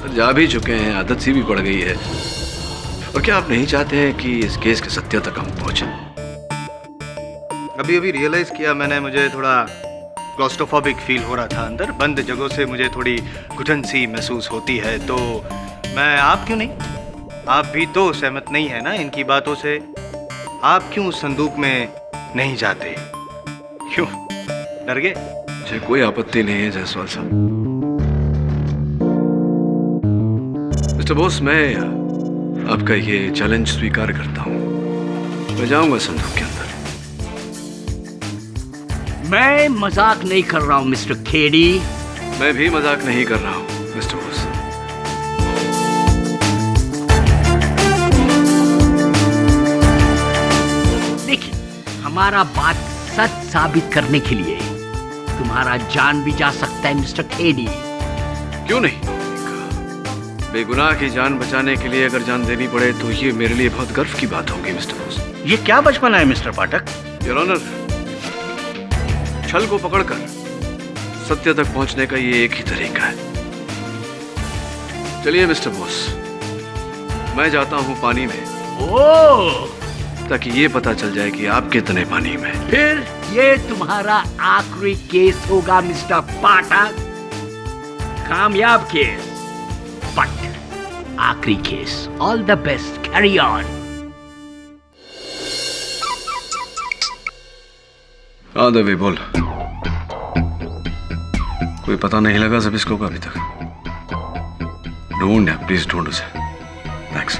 तो जा भी चुके हैं, आदत सी भी पड़ गई है। और क्या आप नहीं चाहते हैं कि इस केस के सत्य तक हम पहुंचे? अभी रियलाइज किया मैंने, मुझे थोड़ा क्लॉस्ट्रोफोबिक फील हो रहा था अंदर। बंद जगहों से मुझे थोड़ी घुटन सी महसूस होती है। तो मैं, आप क्यों नहीं? आप भी तो सहमत नहीं है ना इनकी बातों से? आप क्यों उस संदूक में नहीं जाते? क्यों, डर गए? मुझे कोई आपत्ति नहीं है जायसवाल साहब। मिस्टर बोस, मैं आपका ये चैलेंज स्वीकार करता हूं। मैं जाऊंगा संदूक के अंदर। मैं मजाक नहीं कर रहा हूं मिस्टर खेड़ी। मैं भी मजाक नहीं कर रहा हूं मिस्टर बोस। हमारा बात सच साबित करने के लिए तुम्हारा जान भी जा सकता है मिस्टर केडी। क्यों नहीं? बेगुनाह की जान बचाने के लिए अगर जान देनी पड़े तो ये मेरे लिए बहुत गर्व की बात होगी मिस्टर बोस। ये क्या बचपना है मिस्टर पाठक? योर ऑनर, छल को पकड़कर सत्य तक पहुंचने का ये एक ही तरीका है। चलिए मिस्टर बोस, मैं जाता हूं पानी में, ताकि ये पता चल जाए कि आप कितने पानी में। फिर ये तुम्हारा आखिरी केस होगा मिस्टर पाठक, कामयाब केस, बट आखिरी केस। All the best, carry on. Devi बोल, कोई पता नहीं लगा ज़बिस्को का अभी तक? ढूंढ, प्लीज ढूंढ उसे। थैंक्स।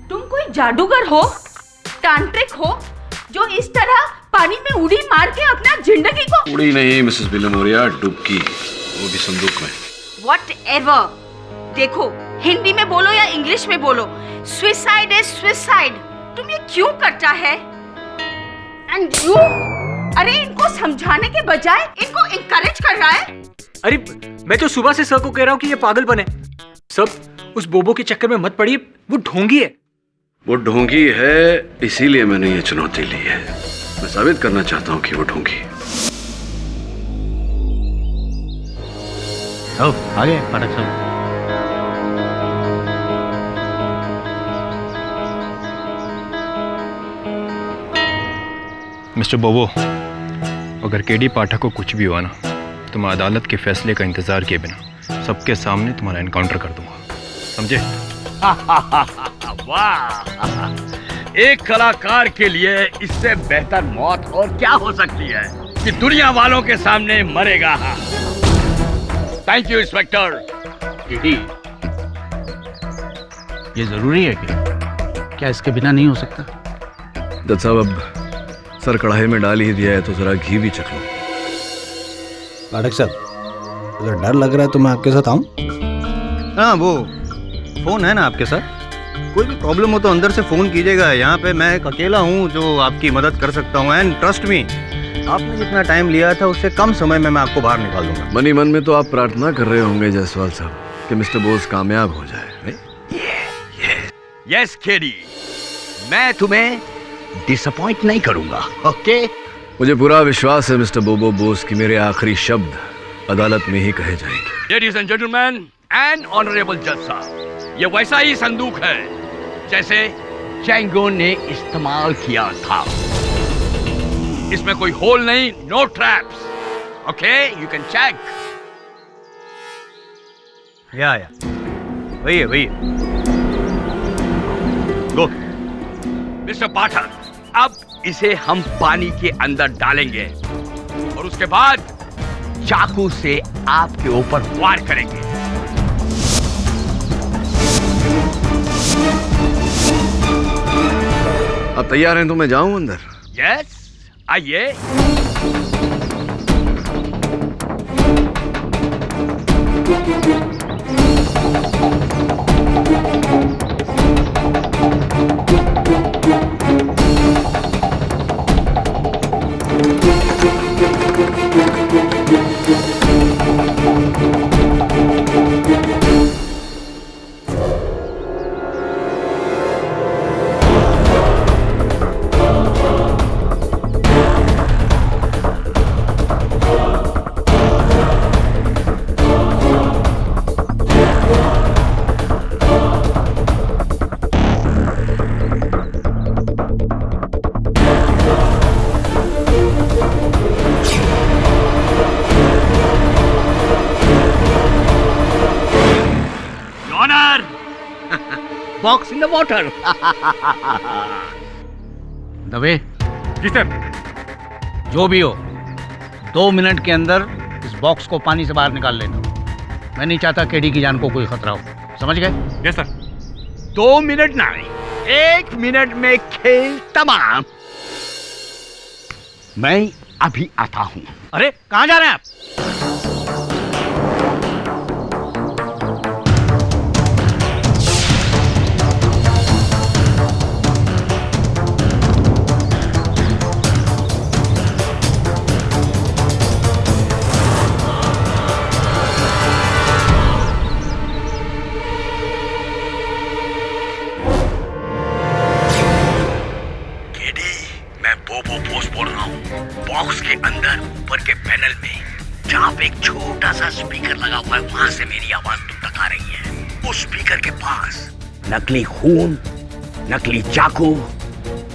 तुम कोई जादूगर हो, तांत्रिक हो, जो इस तरह पानी में उड़ी मार के अपना जिंदगी को। उड़ी नहीं मिसेस बिलमोरिया, डुबकी, वो भी संदूक में। Whatever, देखो हिंदी में बोलो या इंग्लिश में बोलो, सुसाइड इज सुसाइड। तुम ये क्यों करता है? एंड यू, अरे इनको समझाने के बजाय इनको इनकरेज कर रहा है। अरे मैं तो सुबह से सर को कह रहा हूँ कि ये पागलपन है। सब उस बोबो के चक्कर में मत पड़िए, वो ढोंगी है। वो ढोंगी है, इसीलिए मैंने ये चुनौती ली है। मैं साबित करना चाहता हूँ कि वो ढोंगी है। आ गए पाठक साहब। मिस्टर बोबो, अगर केडी पाठक को कुछ भी हुआ ना तो मैं अदालत के फैसले का इंतजार किए बिना सबके सामने तुम्हारा एनकाउंटर कर दूंगा, समझे? वाह, एक कलाकार के लिए इससे बेहतर मौत और क्या हो सकती है कि दुनिया वालों के सामने मरेगा। Thank you inspector. ये जरूरी है क्या इसके बिना नहीं हो सकता? जज साहब, अब सर कढ़ाई में डाल ही दिया है तो जरा घी भी चख लो। पाठक साहब, अगर डर लग रहा है तो मैं आपके साथ आऊं? हाँ, वो फोन है ना आपके साथ? कोई भी प्रॉब्लम हो तो अंदर से फोन कीजिएगा। यहाँ पे मैं एक अकेला हूँ जो आपकी मदद कर सकता हूँ। एंड ट्रस्ट मी, आपने जितना टाइम लिया था उससे कम समय में मैं आपको बाहर निकाल दूंगा। मन ही मन में तो आप प्रार्थना कर रहे होंगे जायसवाल साहब कि मिस्टर बोस कामयाब हो जाए। यस केडी, मैं तुम्हें डिसअपॉइंट नहीं करूंगा, ओके? मुझे पूरा विश्वास है मिस्टर बोबो बोस कि मेरे आखिरी शब्द अदालत में ही कहे जाएंगे। Ladies and gentleman and honourable जज साहब, ये वैसा ही संदूक है जैसे जैंगो ने इस्तेमाल किया था। इसमें कोई होल नहीं, no traps, okay? You can check. या वही है। गो। मिस्टर पाठक, अब इसे हम पानी के अंदर डालेंगे और उसके बाद चाकू से आपके ऊपर वार करेंगे। आप तैयार हैं तो मैं जाऊं अंदर? यस, आइए। Box in the water. दबे। जी सर। जो भी हो, 2 मिनट के अंदर इस बॉक्स को पानी से बाहर निकाल लेना। मैं नहीं चाहता केडी की जान को कोई खतरा हो, समझ गए? Yes sir. 2 मिनट नहीं, 1 मिनट में खेल तमाम। मैं अभी आता हूं। अरे कहां जा रहे हैं आप? स्पीकर लगा हुआ है, वहां से मेरी आवाज तुम तक आ रही है। उस स्पीकर के पास नकली खून, नकली चाकू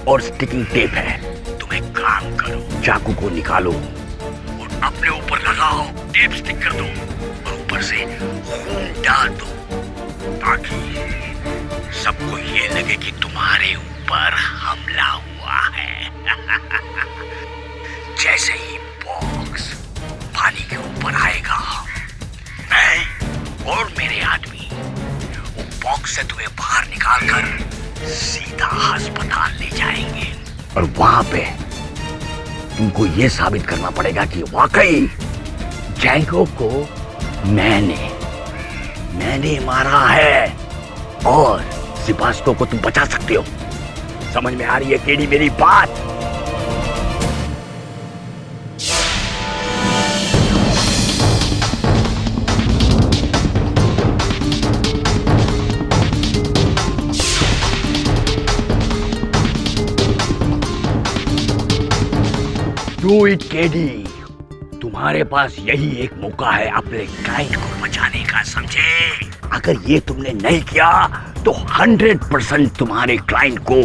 और स्टिकिंग टेप है। तुम एक काम करो, चाकू को निकालो और अपने ऊपर लगाओ, टेप स्टिक कर दो और ऊपर से खून डाल दो, ताकि सबको ये लगे कि तुम्हारे ऊपर हमला हुआ है। जैसे ही बॉक्स पानी के ऊपर आएगा, मैं और मेरे आदमी वो बॉक्स से तुम्हें बाहर निकालकर सीधा अस्पताल ले जाएंगे और वहां पे तुमको ये साबित करना पड़ेगा कि वाकई जैंगो को मैंने मारा है और सिपास्को को तुम बचा सकते हो। समझ में आ रही है केडी मेरी बात? डू इट केडी, तुम्हारे पास यही एक मौका है अपने क्लाइंट को बचाने का, समझे? अगर ये तुमने नहीं किया तो 100% तुम्हारे क्लाइंट को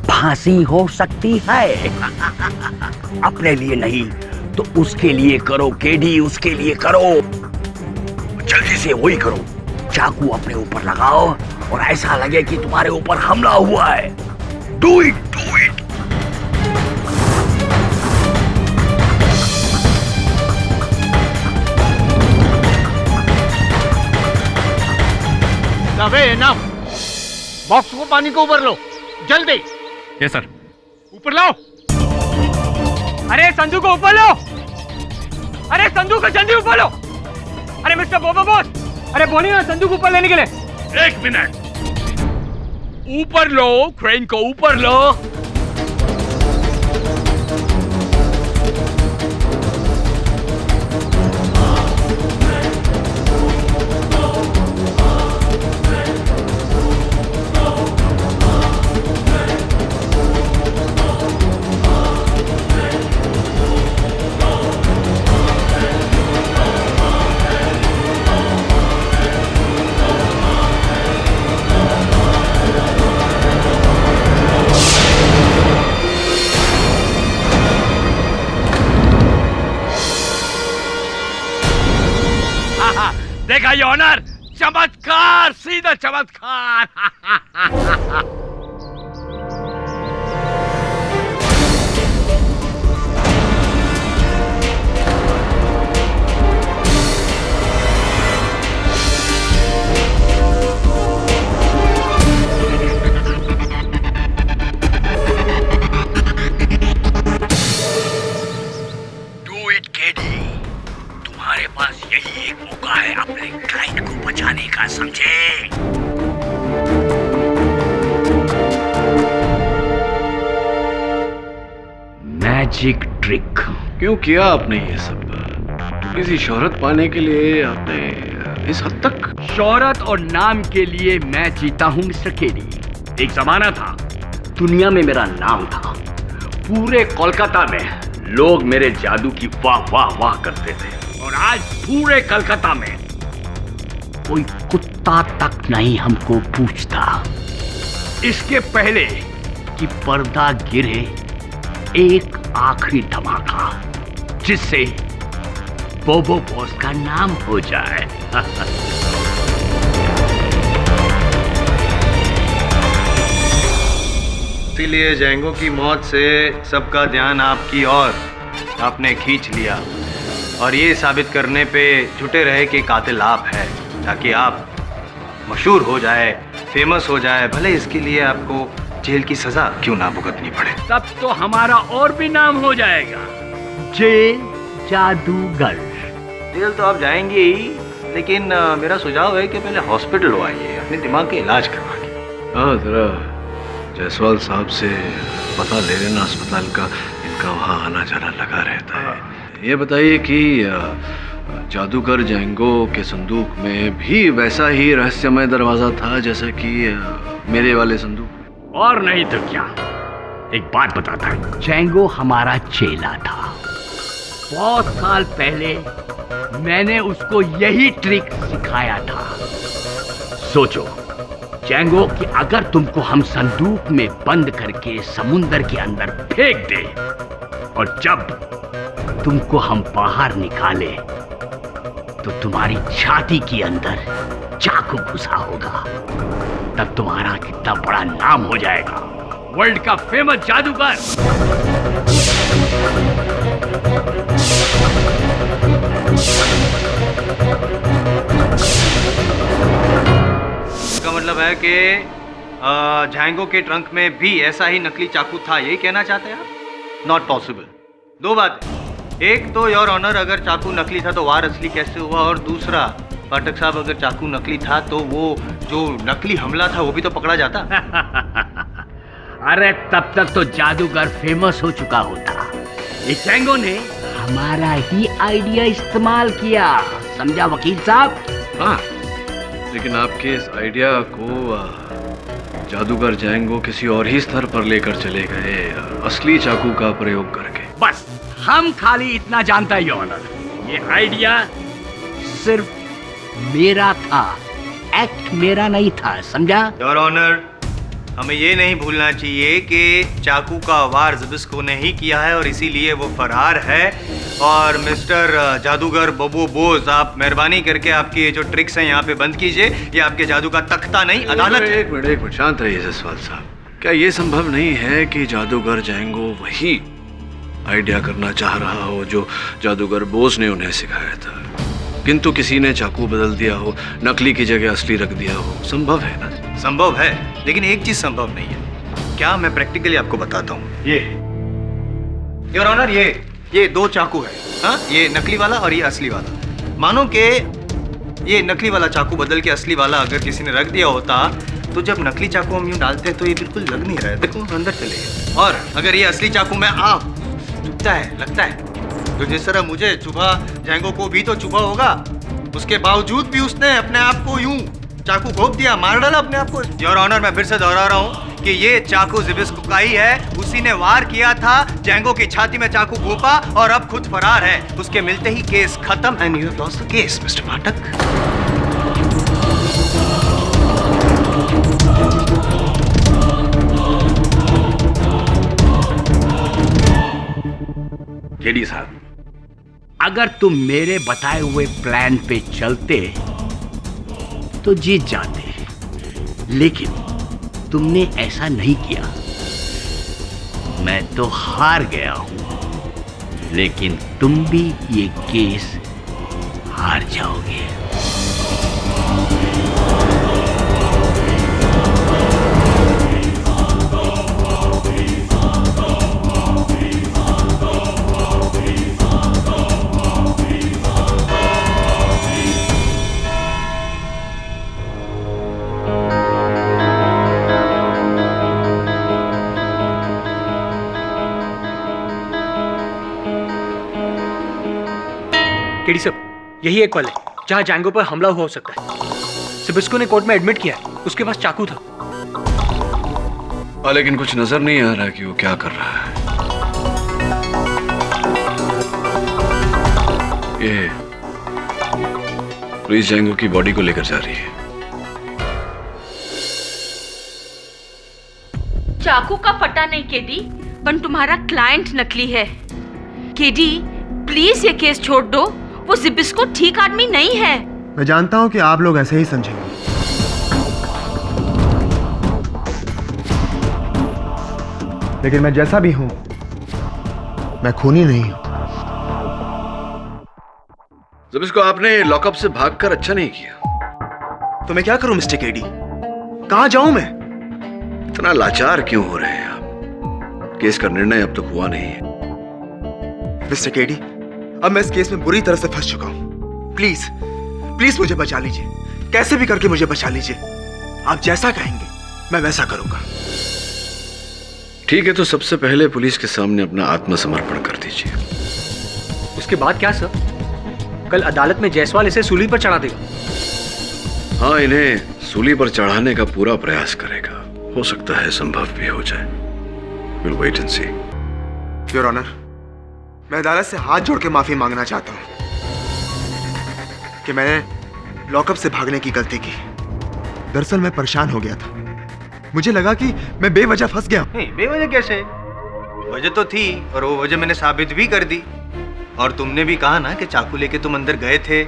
फांसी हो सकती है। अपने लिए नहीं तो उसके लिए करो केडी, उसके लिए करो। जल्दी से वही करो, चाकू अपने ऊपर लगाओ और ऐसा लगे कि तुम्हारे ऊपर हमला हुआ है। Do it, do it. नाम बॉक्स को पानी को ऊपर लो, जल्दी। Yes sir. ऊपर लाओ। अरे संदूक को ऊपर लो, अरे संदूक को जल्दी ऊपर लो। अरे मिस्टर बोबो बॉस, अरे बोलिए ना संदूक ऊपर लेने के लिए। 1 मिनट, ऊपर लो, क्रेन को ऊपर लो। देखा योर ऑनर, चमत्कार, सीधा चमत्कार। डू इट केडी, तुम्हारे पास यही एक मौका है अपने क्लाइंट को बचाने का, समझे? Magic trick. क्यों किया आपने ये सब? किसी शोहरत पाने के लिए आपने इस हद तक? शोहरत और नाम के लिए मैं जीता हूं मिस्टर केडी। एक जमाना था, दुनिया में मेरा नाम था, पूरे कोलकाता में लोग मेरे जादू की वाह वाह वाह करते थे और आज पूरे कलकत्ता में कोई कुत्ता तक नहीं हमको पूछता। इसके पहले कि पर्दा गिरे, एक आखिरी धमाका जिससे बोबो बॉस का नाम हो जाए। इसीलिए जैंगो की मौत से सबका ध्यान आपकी ओर आपने खींच लिया और ये साबित करने पे जुटे रहे कि कातिल आप है, ताकि आप मशहूर हो जाए, फेमस हो जाए, भले इसके लिए आपको जेल की सजा क्यों ना भुगतनी पड़े। तब तो हमारा और भी नाम हो जाएगा, जेल जादूगर। जेल तो आप जाएंगे ही, लेकिन मेरा सुझाव है कि पहले हॉस्पिटल हो आइए, अपने दिमाग के इलाज करवा के। हाँ, जरा जायसवाल साहब से पता ले लेना अस्पताल का, इनका वहाँ आना जाना लगा रहता है। ये बताइए कि जादूगर जैंगो के संदूक में भी वैसा ही रहस्यमय दरवाजा था जैसा कि मेरे वाले संदूक? और नहीं तो क्या, एक बात बताता हूं, जैंगो हमारा चेला था बहुत साल पहले मैंने उसको यही ट्रिक सिखाया था। सोचो जैंगो कि अगर तुमको हम संदूक में बंद करके समुंदर के अंदर फेंक दे और जब तुमको हम बाहर निकाले तो तुम्हारी छाती के अंदर चाकू घुसा होगा, तब तुम्हारा कितना बड़ा नाम हो जाएगा, वर्ल्ड का फेमस जादूगर। इसका मतलब है कि जैंगो के ट्रंक में भी ऐसा ही नकली चाकू था, यही कहना चाहते हैं आप? Not possible. दो बातें, एक तो योर ऑनर अगर चाकू नकली था तो वार असली कैसे हुआ, और दूसरा पाठक साहब अगर चाकू नकली था तो वो जो नकली हमला था वो भी तो पकड़ा जाता। अरे तब तक तो जादूगर फेमस हो चुका होता। इस जैंगो ने हमारा ही आइडिया इस्तेमाल किया, समझा वकील साहब? हाँ, लेकिन आपके इस आइडिया को जादूगर जैंगो किसी और ही स्तर पर लेकर चले गए, असली चाकू का प्रयोग करके। बस हम खाली इतना जानता ही ऑनर, ये आइडिया सिर्फ मेरा था, एक्ट मेरा नहीं था, समझा? योर ऑनर, हमें ये नहीं भूलना चाहिए कि चाकू का वार ज़िबिस्को ने ही किया है और इसीलिए वो फरार है। और मिस्टर जादूगर बबू बोस, आप मेहरबानी करके आपकी ये जो ट्रिक्स हैं यहाँ पे बंद कीजिए। ये आपके जादू का तख्ता नहीं, अदालत है। एक मिनट शांत रहिए जसवाल साहब। क्या ये संभव नहीं है कि जादूगर जैंगो वही आइडिया करना चाह रहा हो जो जादूगर बोस ने उन्हें सिखाया था, किंतु किसी ने चाकू बदल दिया हो, नकली की जगह असली रख दिया हो? संभव है ना? संभव है, लेकिन एक चीज संभव नहीं है। क्या मैं प्रैक्टिकली आपको बताता हूँ। ये योर ऑनर, ये दो चाकू है, हाँ, ये नकली वाला और ये असली वाला। मानो कि ये नकली वाला चाकू बदल के असली वाला अगर किसी ने रख दिया होता तो जब नकली चाकू हम यूं डालते हैं तो ये बिल्कुल लग नहीं रहा है, देखो अंदर चले गए। और अगर ये असली चाकू में चुभता है, लगता है, तो जिस तरह मुझे चुभा जैंगो को भी तो चुभा होगा। उसके बावजूद भी उसने अपने आप को यूं चाकू घोंप दिया, मार डाला अपने आप को। योर ऑनर, मैं फिर से दोहरा रहा हूँ कि ये चाकू ज़िबिस्को का ही है। उसी ने वार किया था, जैंगो की छाती में चाकू घोंपा और अब खुद फरार है। उसके मिलते ही केस खत्म and you have lost the case mister Pathak. KD साहब, अगर तुम मेरे बताए हुए प्लान पे चलते तो जीत जाते, लेकिन तुमने ऐसा नहीं किया। मैं तो हार गया हूं, लेकिन तुम भी ये केस हार जाओगे। केडी साहब, यही एक पल है जहां जैंगो पर हमला हुआ हो सकता है। ज़िबिस्को ने कोर्ट में एडमिट किया है, उसके पास चाकू था। लेकिन कुछ नजर नहीं आ रहा कि वो क्या कर रहा है। ये पुलिस जैंगो की बॉडी को लेकर जा रही है। चाकू का पता नहीं केडी, पर तुम्हारा क्लाइंट नकली है। केडी प्लीज ये केस छोड़ दो, वो ज़िबिस्को ठीक आदमी नहीं है। मैं जानता हूं कि आप लोग ऐसे ही समझेंगे, लेकिन मैं जैसा भी हूं, मैं खूनी नहीं हूं। ज़िबिस्को, आपने लॉकअप से भागकर अच्छा नहीं किया। तो मैं क्या करूं मिस्टर केडी? कहां जाऊं मैं? इतना लाचार क्यों हो रहे हैं आप? केस का निर्णय अब तक हुआ नहीं है। मिस्टर केडी, अब मैं इस केस में बुरी तरह से फंस चुका हूं। प्लीज प्लीज मुझे बचा लीजिए, कैसे भी करके मुझे बचा लीजिए। आप जैसा कहेंगे मैं वैसा करूंगा। ठीक है, तो सबसे पहले पुलिस के सामने अपना आत्मसमर्पण कर दीजिए। उसके बाद क्या सर? कल अदालत में जायसवाल इसे सूली पर चढ़ा देगा। हाँ, इन्हें सूली पर चढ़ाने का पूरा प्रयास करेगा। हो सकता है संभव भी हो जाए। We'll wait and see. Your honour, मैं अदालत से हाथ जोड़ के माफी मांगना चाहता हूँ कि मैंने लॉकअप से भागने की गलती की। दरअसल मैं परेशान हो गया था। मुझे लगा कि मैं बेवजह फंस गया। नहीं, बेवजह कैसे? वजह तो थी और वो वजह मैंने साबित भी कर दी। और तुमने भी कहा ना कि चाकू लेके तुम अंदर गए थे।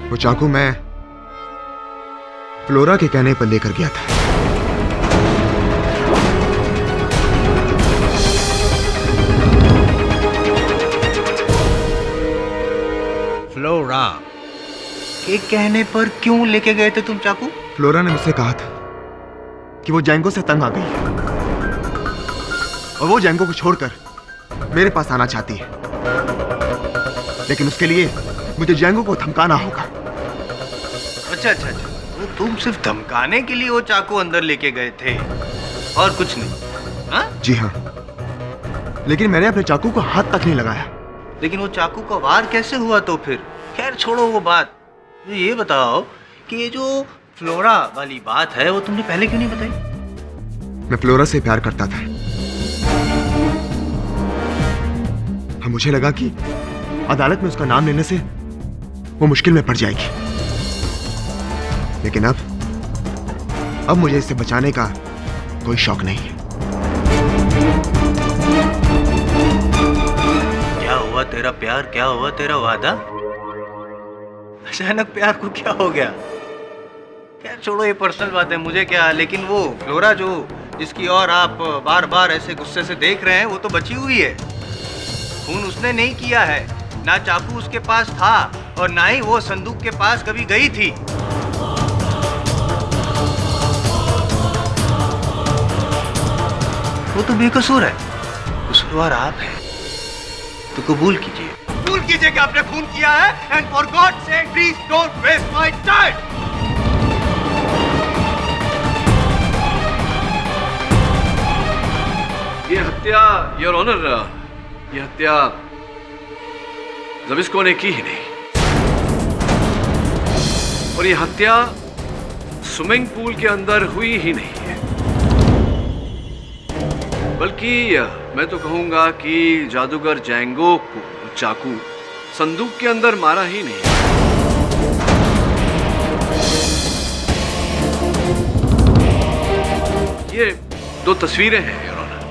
वो चाकू मैं फ्लोरा के कहने पर लेकर गया था। फ्लोरा के कहने पर क्यों लेके गए थे तुम चाकू? फ्लोरा ने मुझसे कहा था कि वो जैंगो से तंग आ गई है और वो जैंगो को छोड़कर मेरे पास आना चाहती है, लेकिन उसके लिए मुझे जैंगो को धमकाना होगा। अच्छा अच्छा अच्छा, तो तुम सिर्फ धमकाने के लिए वो चाकू अंदर लेके गए थे और कुछ नहीं? हाँ जी हाँ, लेकिन मैंने अपने चाकू को हाथ तक नहीं लगाया। लेकिन वो चाकू का वार कैसे हुआ? तो फिर खैर छोड़ो वो बात। ये बताओ कि ये जो फ्लोरा वाली बात है वो तुमने पहले क्यों नहीं बताई? मैं फ्लोरा से प्यार करता था। हाँ, मुझे लगा कि अदालत में उसका नाम लेने से वो मुश्किल में पड़ जाएगी, लेकिन अब मुझे इससे बचाने का कोई शौक नहीं है। क्या हुआ तेरा प्यार? क्या हुआ तेरा वादा? अचानक प्यार को क्या हो गया? खैर छोड़ो, ये पर्सनल बात है, मुझे क्या। लेकिन वो फ्लोरा जो जिसकी और आप बार बार ऐसे गुस्से से देख रहे हैं, वो तो बची हुई है। खून उसने नहीं किया है, ना चाकू उसके पास था और ना ही वो संदूक के पास कभी गई थी। वो तो बेकसूर है, कसूरवार आप हैं। तो कबूल कीजिए, कबूल कीजिए कि आपने खून किया है। And for god sake please don't waste my time. ये हत्या, योर ऑनर, ये हत्या ज़बिस्को ने की ही नहीं, और ये हत्या स्विमिंग पूल के अंदर हुई ही नहीं है, बल्कि मैं तो कहूंगा कि जादूगर जैंगो को चाकू संदूक के अंदर मारा ही नहीं। ये दो तस्वीरें हैं योर ऑनर।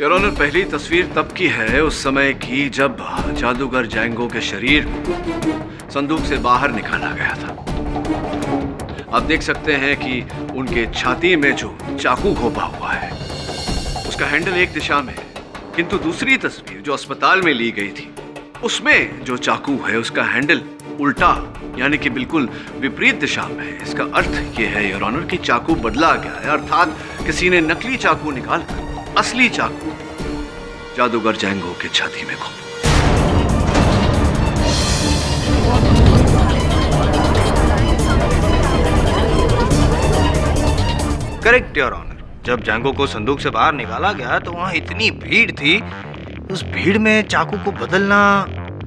योर ऑनर, पहली तस्वीर तब की है उस समय की जब जादूगर जैंगो के शरीर को संदूक से बाहर निकाला गया था। आप देख सकते हैं कि उनके छाती में जो चाकू घोंपा हुआ है उसका हैंडल एक दिशा में है, किंतु दूसरी तस्वीर जो अस्पताल में ली गई थी उसमें जो चाकू है उसका हैंडल उल्टा, यानी कि बिल्कुल विपरीत दिशा में है। इसका अर्थ ये है योर ऑनर कि चाकू बदला गया है, अर्थात किसी ने नकली चाकू निकालकर असली चाकू जादूगर जैंगो के छाती में घोंपा। Correct your honour. जब जैंगो को संदूक से बाहर निकाला गया तो वहां इतनी भीड़ थी, उस भीड़ में चाकू को बदलना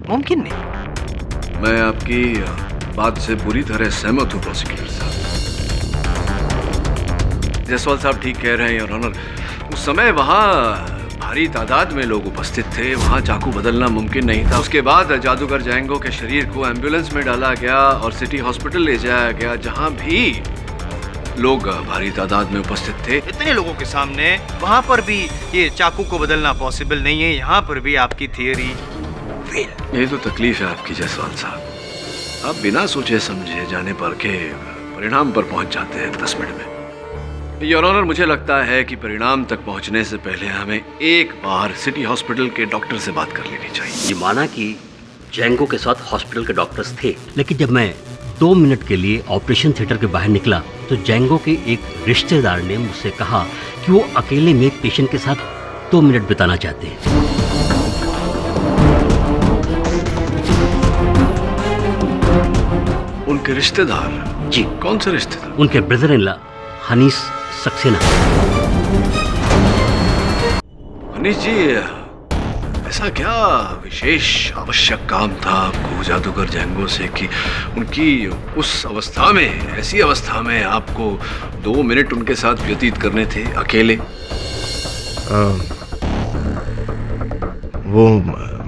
मुमकिन नहीं। मैं आपकी बात से पूरी तरह सहमत हूं प्रोसिक्यूटर साहब। जायसवाल साहब ठीक कह रहे हैं योर ऑनर। उस समय वहां भारी तादाद में लोग उपस्थित थे, वहां चाकू बदलना मुमकिन नहीं था। उसके बाद जादूगर जैंगो के शरीर को एम्बुलेंस में डाला गया और सिटी हॉस्पिटल ले जाया गया, जहां भी लोग भारी तादाद में उपस्थित थे। इतने लोगों के सामने वहां पर भी ये चाकू को बदलना पॉसिबल नहीं है। यहाँ पर भी आपकी थियरी फेल। ये तो तकलीफ है आपकी जायसवाल साहब। आप बिना सोचे समझे जाने पर के परिणाम पर पहुंच जाते हैं 10 मिनट में। योर ऑनर, मुझे लगता है कि परिणाम तक पहुंचने से पहले हमें एक बार सिटी हॉस्पिटल के डॉक्टर से बात कर लेनी चाहिए। ये माना कि जैंगो के साथ हॉस्पिटल के डॉक्टर्स थे, लेकिन जब मैं 2 मिनट के लिए ऑपरेशन थिएटर के बाहर निकला तो जैंगो के एक रिश्तेदार ने मुझसे कहा कि वो अकेले में पेशेंट के साथ 2 मिनट बिताना चाहते हैं। उनके रिश्तेदार? जी। कौन से रिश्तेदार? उनके brother in law Hanis Saxena. Hanis ji, ऐसा क्या विशेष आवश्यक काम था आपको जादूगर जैंगो से कि उनकी उस अवस्था में, ऐसी अवस्था में आपको 2 मिनट उनके साथ व्यतीत करने थे अकेले? वो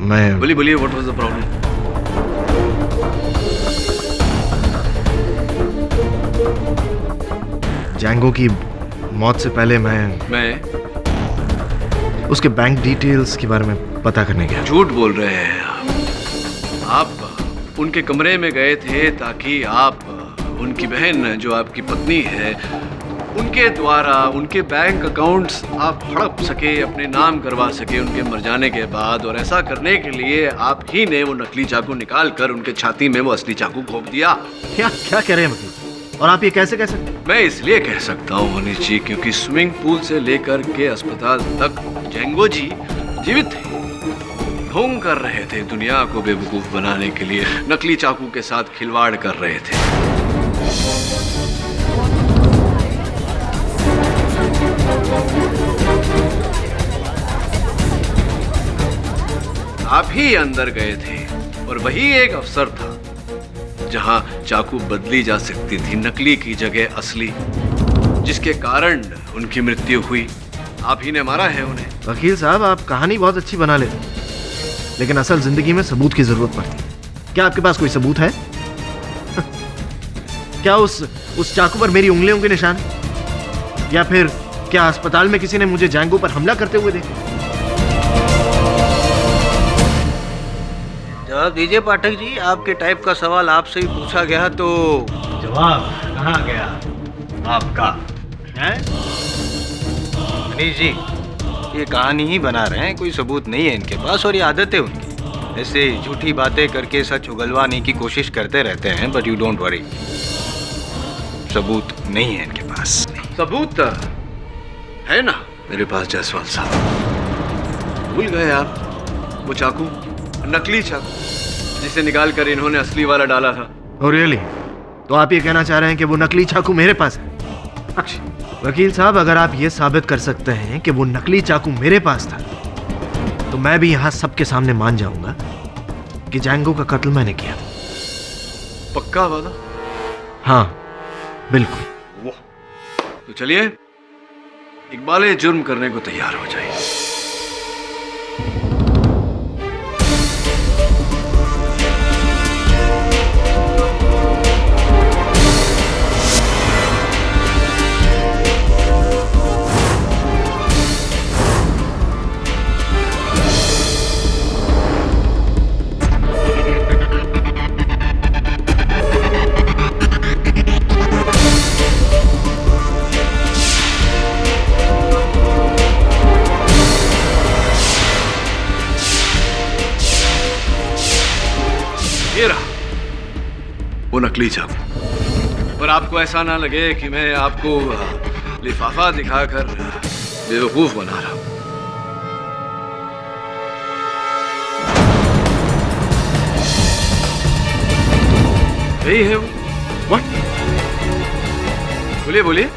मैं बोलिए what was the problem? Django की मौत से पहले मैं उसके बैंक डिटेल्स के बारे में पता करने गया। झूठ बोल रहे हैं आप उनके कमरे में गए थे ताकि आप उनकी बहन जो आपकी पत्नी है उनके द्वारा उनके बैंक अकाउंट्स आप हड़प सके, अपने नाम करवा सके उनके मर जाने के बाद। और ऐसा करने के लिए आप ही ने वो नकली चाकू निकाल कर उनके छाती में वो असली चाकू घोंप दिया। क्या कह रहे हैं वकील? और आप ये कैसे कह सकते? मैं इसलिए कह सकता हूँ मनीष जी क्योंकि स्विमिंग पूल से लेकर के अस्पताल तक जैंगो जी जीवित थे, ढोंग कर रहे थे, दुनिया को बेवकूफ बनाने के लिए नकली चाकू के साथ खिलवाड़ कर रहे थे। आप ही अंदर गए थे और वही एक अवसर था जहां चाकू बदली जा सकती थी, नकली की जगह असली, जिसके कारण उनकी मृत्यु हुई। आप ही ने मारा है उन्हें। वकील साहब, आप कहानी बहुत अच्छी बना लेते, लेकिन असल जिंदगी में सबूत की जरूरत पड़ती है। क्या आपके पास कोई सबूत है? क्या उस चाकू पर मेरी उंगलियों के निशान, या फिर क्या अस्पताल में किसी ने मुझे जैंगो पर हमला करते हुए देखा? जवाब दीजिए पाठक जी, आपके टाइप का सवाल आपसे ही पूछा गया तो जवाब कहाँ गया आपका? हैं? मनीष जी, ये कहानी ही बना रहे हैं, कोई सबूत नहीं है इनके पास और ये आदत है उनकी। ऐसे झूठी बातें करके सच उगलवाने की कोशिश करते रहते हैं, बट यू डोंट वरी, सबूत नहीं है इनके पास। सबूत है ना मेरे पास जायसवाल साहब। भूल गए आप वो चाकू, नकली चाकू जिसे निकाल कर इन्होंने असली वाला डाला था। Oh, really? तो आप ये कहना चाह रहे हैं कि वो नकली चाकू मेरे पास है? वकील साहब, अगर आप ये साबित कर सकते हैं कि वो नकली चाकू मेरे पास था, तो मैं भी यहाँ सबके सामने मान जाऊंगा कि जैंगो का कत्ल मैंने किया। पक्का वादा? हाँ, बिल्कुल। तो चलिए इकबाल जुर्म करने को तैयार हो जाइए। वो नकली चाकू, पर आपको ऐसा ना लगे कि मैं आपको लिफाफा दिखाकर बेवकूफ बना रहा हूं। यही है वो। बोलिए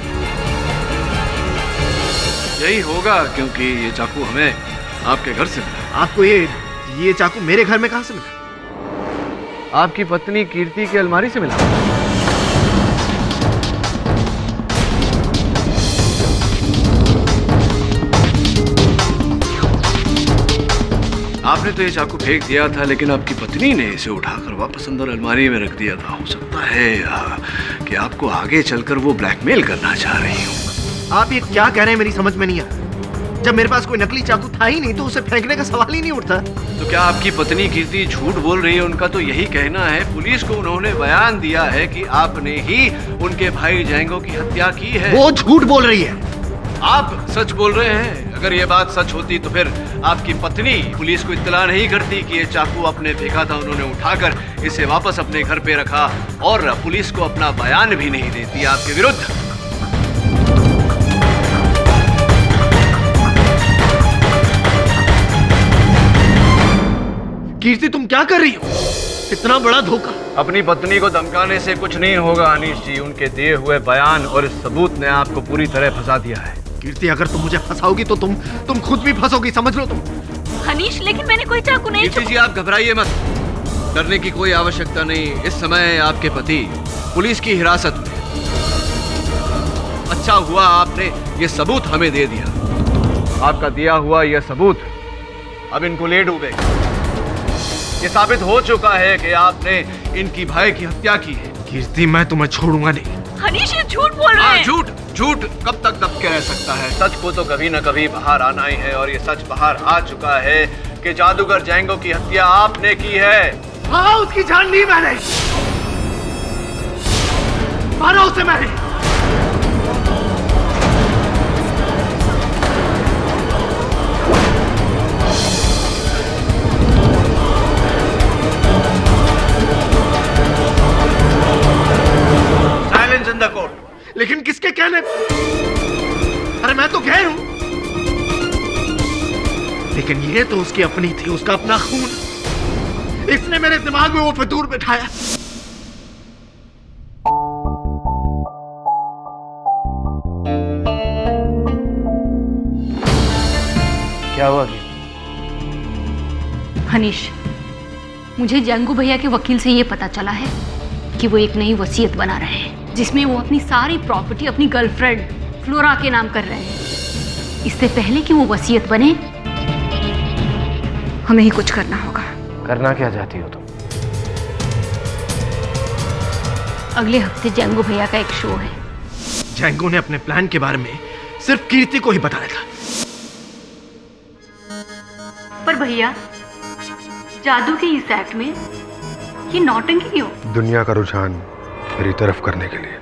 यही होगा क्योंकि ये चाकू हमें आपके घर से मिला। आपको ये चाकू मेरे घर में कहां से मिला? आपकी पत्नी कीर्ति की अलमारी से मिला। आपने तो ये चाकू फेंक दिया था, लेकिन आपकी पत्नी ने इसे उठाकर वापस अंदर अलमारी में रख दिया था। हो सकता है कि आपको आगे चलकर वो ब्लैकमेल करना चाह रही हो। आप ये क्या कह रहे हैं, मेरी समझ में नहीं आ रहा। जब मेरे पास कोई नकली चाकू था ही नहीं तो उसे फेंकने का सवाल ही नहीं उठता। तो क्या आपकी पत्नी कीर्ति झूठ बोल रही है? उनका तो यही कहना है। पुलिस को उन्होंने बयान दिया है कि आपने ही उनके भाई जैंगो की हत्या की है। वो झूठ बोल रही है। आप सच बोल रहे हैं। अगर ये बात सच होती तो फिर आपकी पत्नी पुलिस को इत्तला नहीं करती कि ये चाकू आपने फेंका था, उन्होंने उठाकर इसे वापस अपने घर पे रखा और पुलिस को अपना बयान भी नहीं देती आपके विरुद्ध। कीर्ति, तुम क्या कर रही हो? इतना बड़ा धोखा। अपनी पत्नी को धमकाने से कुछ नहीं होगा अनीश जी। उनके दिए हुए बयान और इस सबूत ने आपको पूरी तरह फंसा दिया है। कीर्ति, अगर तुम मुझे फंसाओगी तो तुम खुद भी फंसोगी, समझ लो तुम। हनीश, लेकिन मैंने कोई चाकू नहीं कीर्ति जी, आप घबराइए मत। डरने की कोई आवश्यकता नहीं। इस समय आपके पति पुलिस की हिरासत में। अच्छा हुआ आपने ये सबूत हमें दे दिया। आपका दिया हुआ यह सबूत अब इनको ले डूबेगा। ये साबित हो चुका है कि आपने इनकी भाई की हत्या की है। कीर्ति, मैं तुम्हें छोड़ूंगा नहीं। हनीश, ये झूठ बोल रहे हैं। झूठ झूठ कब तक दब के रह सकता है? सच को तो कभी न कभी बाहर आना ही है, और ये सच बाहर आ चुका है कि जादूगर जैंगो की हत्या आपने की है। हाँ, उसकी जान ली मैंने। मारो उसे मैंने। Silence in the court. लेकिन किसके कहने? अरे मैं तो गए हूं, लेकिन ये तो उसकी अपनी थी, उसका अपना खून। इसने मेरे दिमाग में वो फितूर बिठाया। क्या हुआ? हनीश, मुझे जंगू भैया के वकील से ये पता चला है कि वो एक नई वसीयत बना रहे हैं, जिसमें वो अपनी सारी प्रॉपर्टी अपनी गर्लफ्रेंड फ्लोरा के नाम कर रहे हैं। इससे पहले कि वो वसीयत बने, हमें ही कुछ करना होगा। करना क्या चाहती हो तुम? अगले हफ्ते जंगू भैया का एक शो है। जैंगो ने अपने प्लान के बारे में सिर्फ कीर्ति को ही बताया था। पर भैया, जादू के इस एक्ट में ये नौटंकी क्यों? दुनिया का रुझान मेरी तरफ करने के लिए।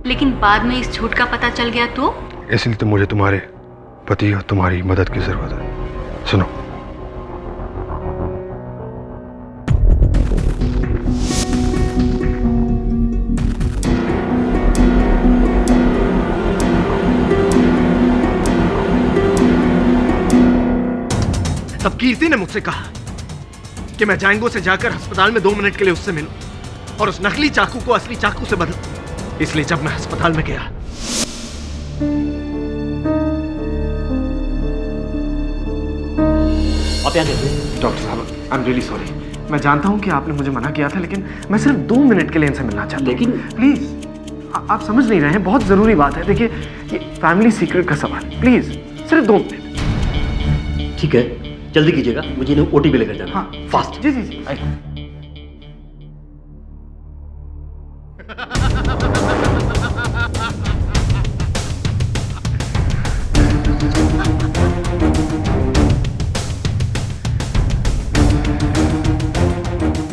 लेकिन बाद में इस झूठ का पता चल गया तो? इसलिए तो मुझे तुम्हारे पति और तुम्हारी मदद की जरूरत है। सुनो, तब कीर्ति ने मुझसे कहा कि मैं जैंगो से जाकर अस्पताल में 2 मिनट के लिए उससे मिलूं और उस नकली चाकू को असली चाकू से बदलूं। इसलिए जब मैं अस्पताल में गया, आप यहाँ कैसे? डॉक्टर साहब, आई एम रियली सॉरी। मैं जानता हूँ कि आपने मुझे मना किया था, लेकिन मैं सिर्फ 2 मिनट के लिए इनसे मिलना चाहता हूँ। लेकिन प्लीज, आप समझ नहीं रहे हैं, बहुत जरूरी बात है। देखिए, ये फैमिली सीक्रेट का सवाल, प्लीज सिर्फ 2 मिनट। ठीक है, जल्दी कीजिएगा, मुझे इन्हें ओटीपी लेकर जाना। हाँ, फास्ट। जी जी जी।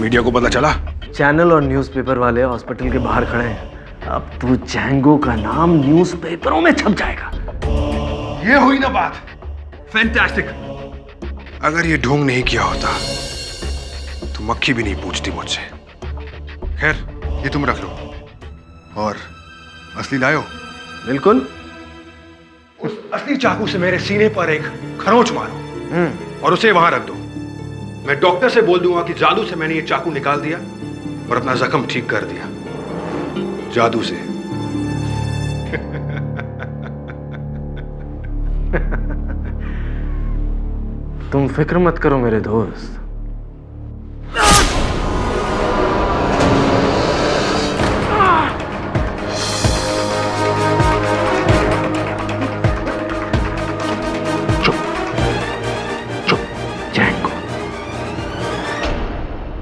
मीडिया को पता चला? चैनल और न्यूज़पेपर वाले हॉस्पिटल के बाहर खड़े हैं। अब तो जैंगो का नाम न्यूज़पेपरों में छप जाएगा। ये हुई ना बात। फैंटास्टिक। अगर ये ढोंग नहीं किया होता तो मक्खी भी नहीं पूछती मुझसे। खैर, ये तुम रख लो। और असली लायो? बिल्कुल। उस असली चाकू से मेरे सीने पर एक खरोंच मारो और उसे वहां रख दो। मैं डॉक्टर से बोल दूंगा कि जादू से मैंने ये चाकू निकाल दिया और अपना जख्म ठीक कर दिया। जादू से। तुम फिक्र मत करो मेरे दोस्त।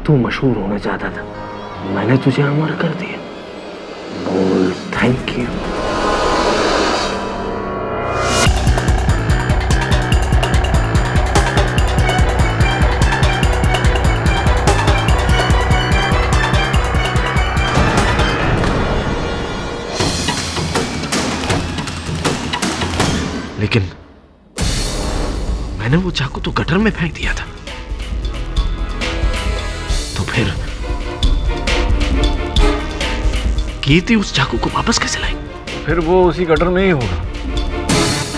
तू मशहूर होना चाहता था, मैंने तुझे अमर कर दिया। बोल थैंक यू। लेकिन मैंने वो चाकू तो गटर में फेंक दिया था। तो फिर कीर्ति उस चाकू को वापस कैसे लाई? फिर वो उसी गटर में ही होगा।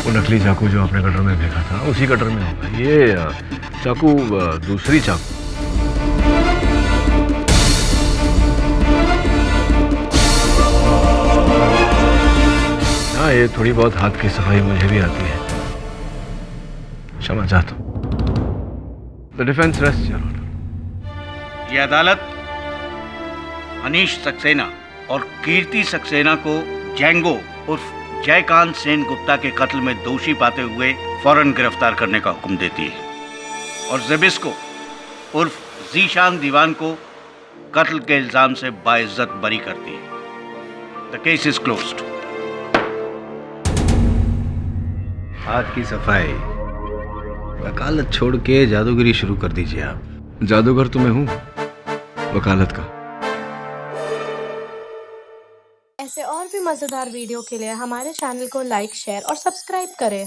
वो नकली चाकू जो आपने गटर में फेंका था उसी गटर में होगा। ये चाकू दूसरी चाकू। हाँ, ये थोड़ी बहुत हाथ की सफाई मुझे भी आती है। क्षमा चाहता हूं। The defence rest your honour. ये अदालत अनीश सक्सेना और कीर्ति सक्सेना को जैंगो उर्फ जयकांत सेन गुप्ता के कत्ल में दोषी पाते हुए फौरन गिरफ्तार करने का हुक्म देती है और ज़ेबिस्को उर्फ जीशान दीवान को कत्ल के इल्जाम से बाइज्जत बरी करती है। The case is closed. हाथ की सफाई। वकालत छोड़ के जादूगरी शुरू कर दीजिए आप। जादूगर तो मैं हूं, वकालत का। ऐसे और भी मजेदार वीडियो के लिए हमारे चैनल को लाइक, शेयर और सब्सक्राइब करें।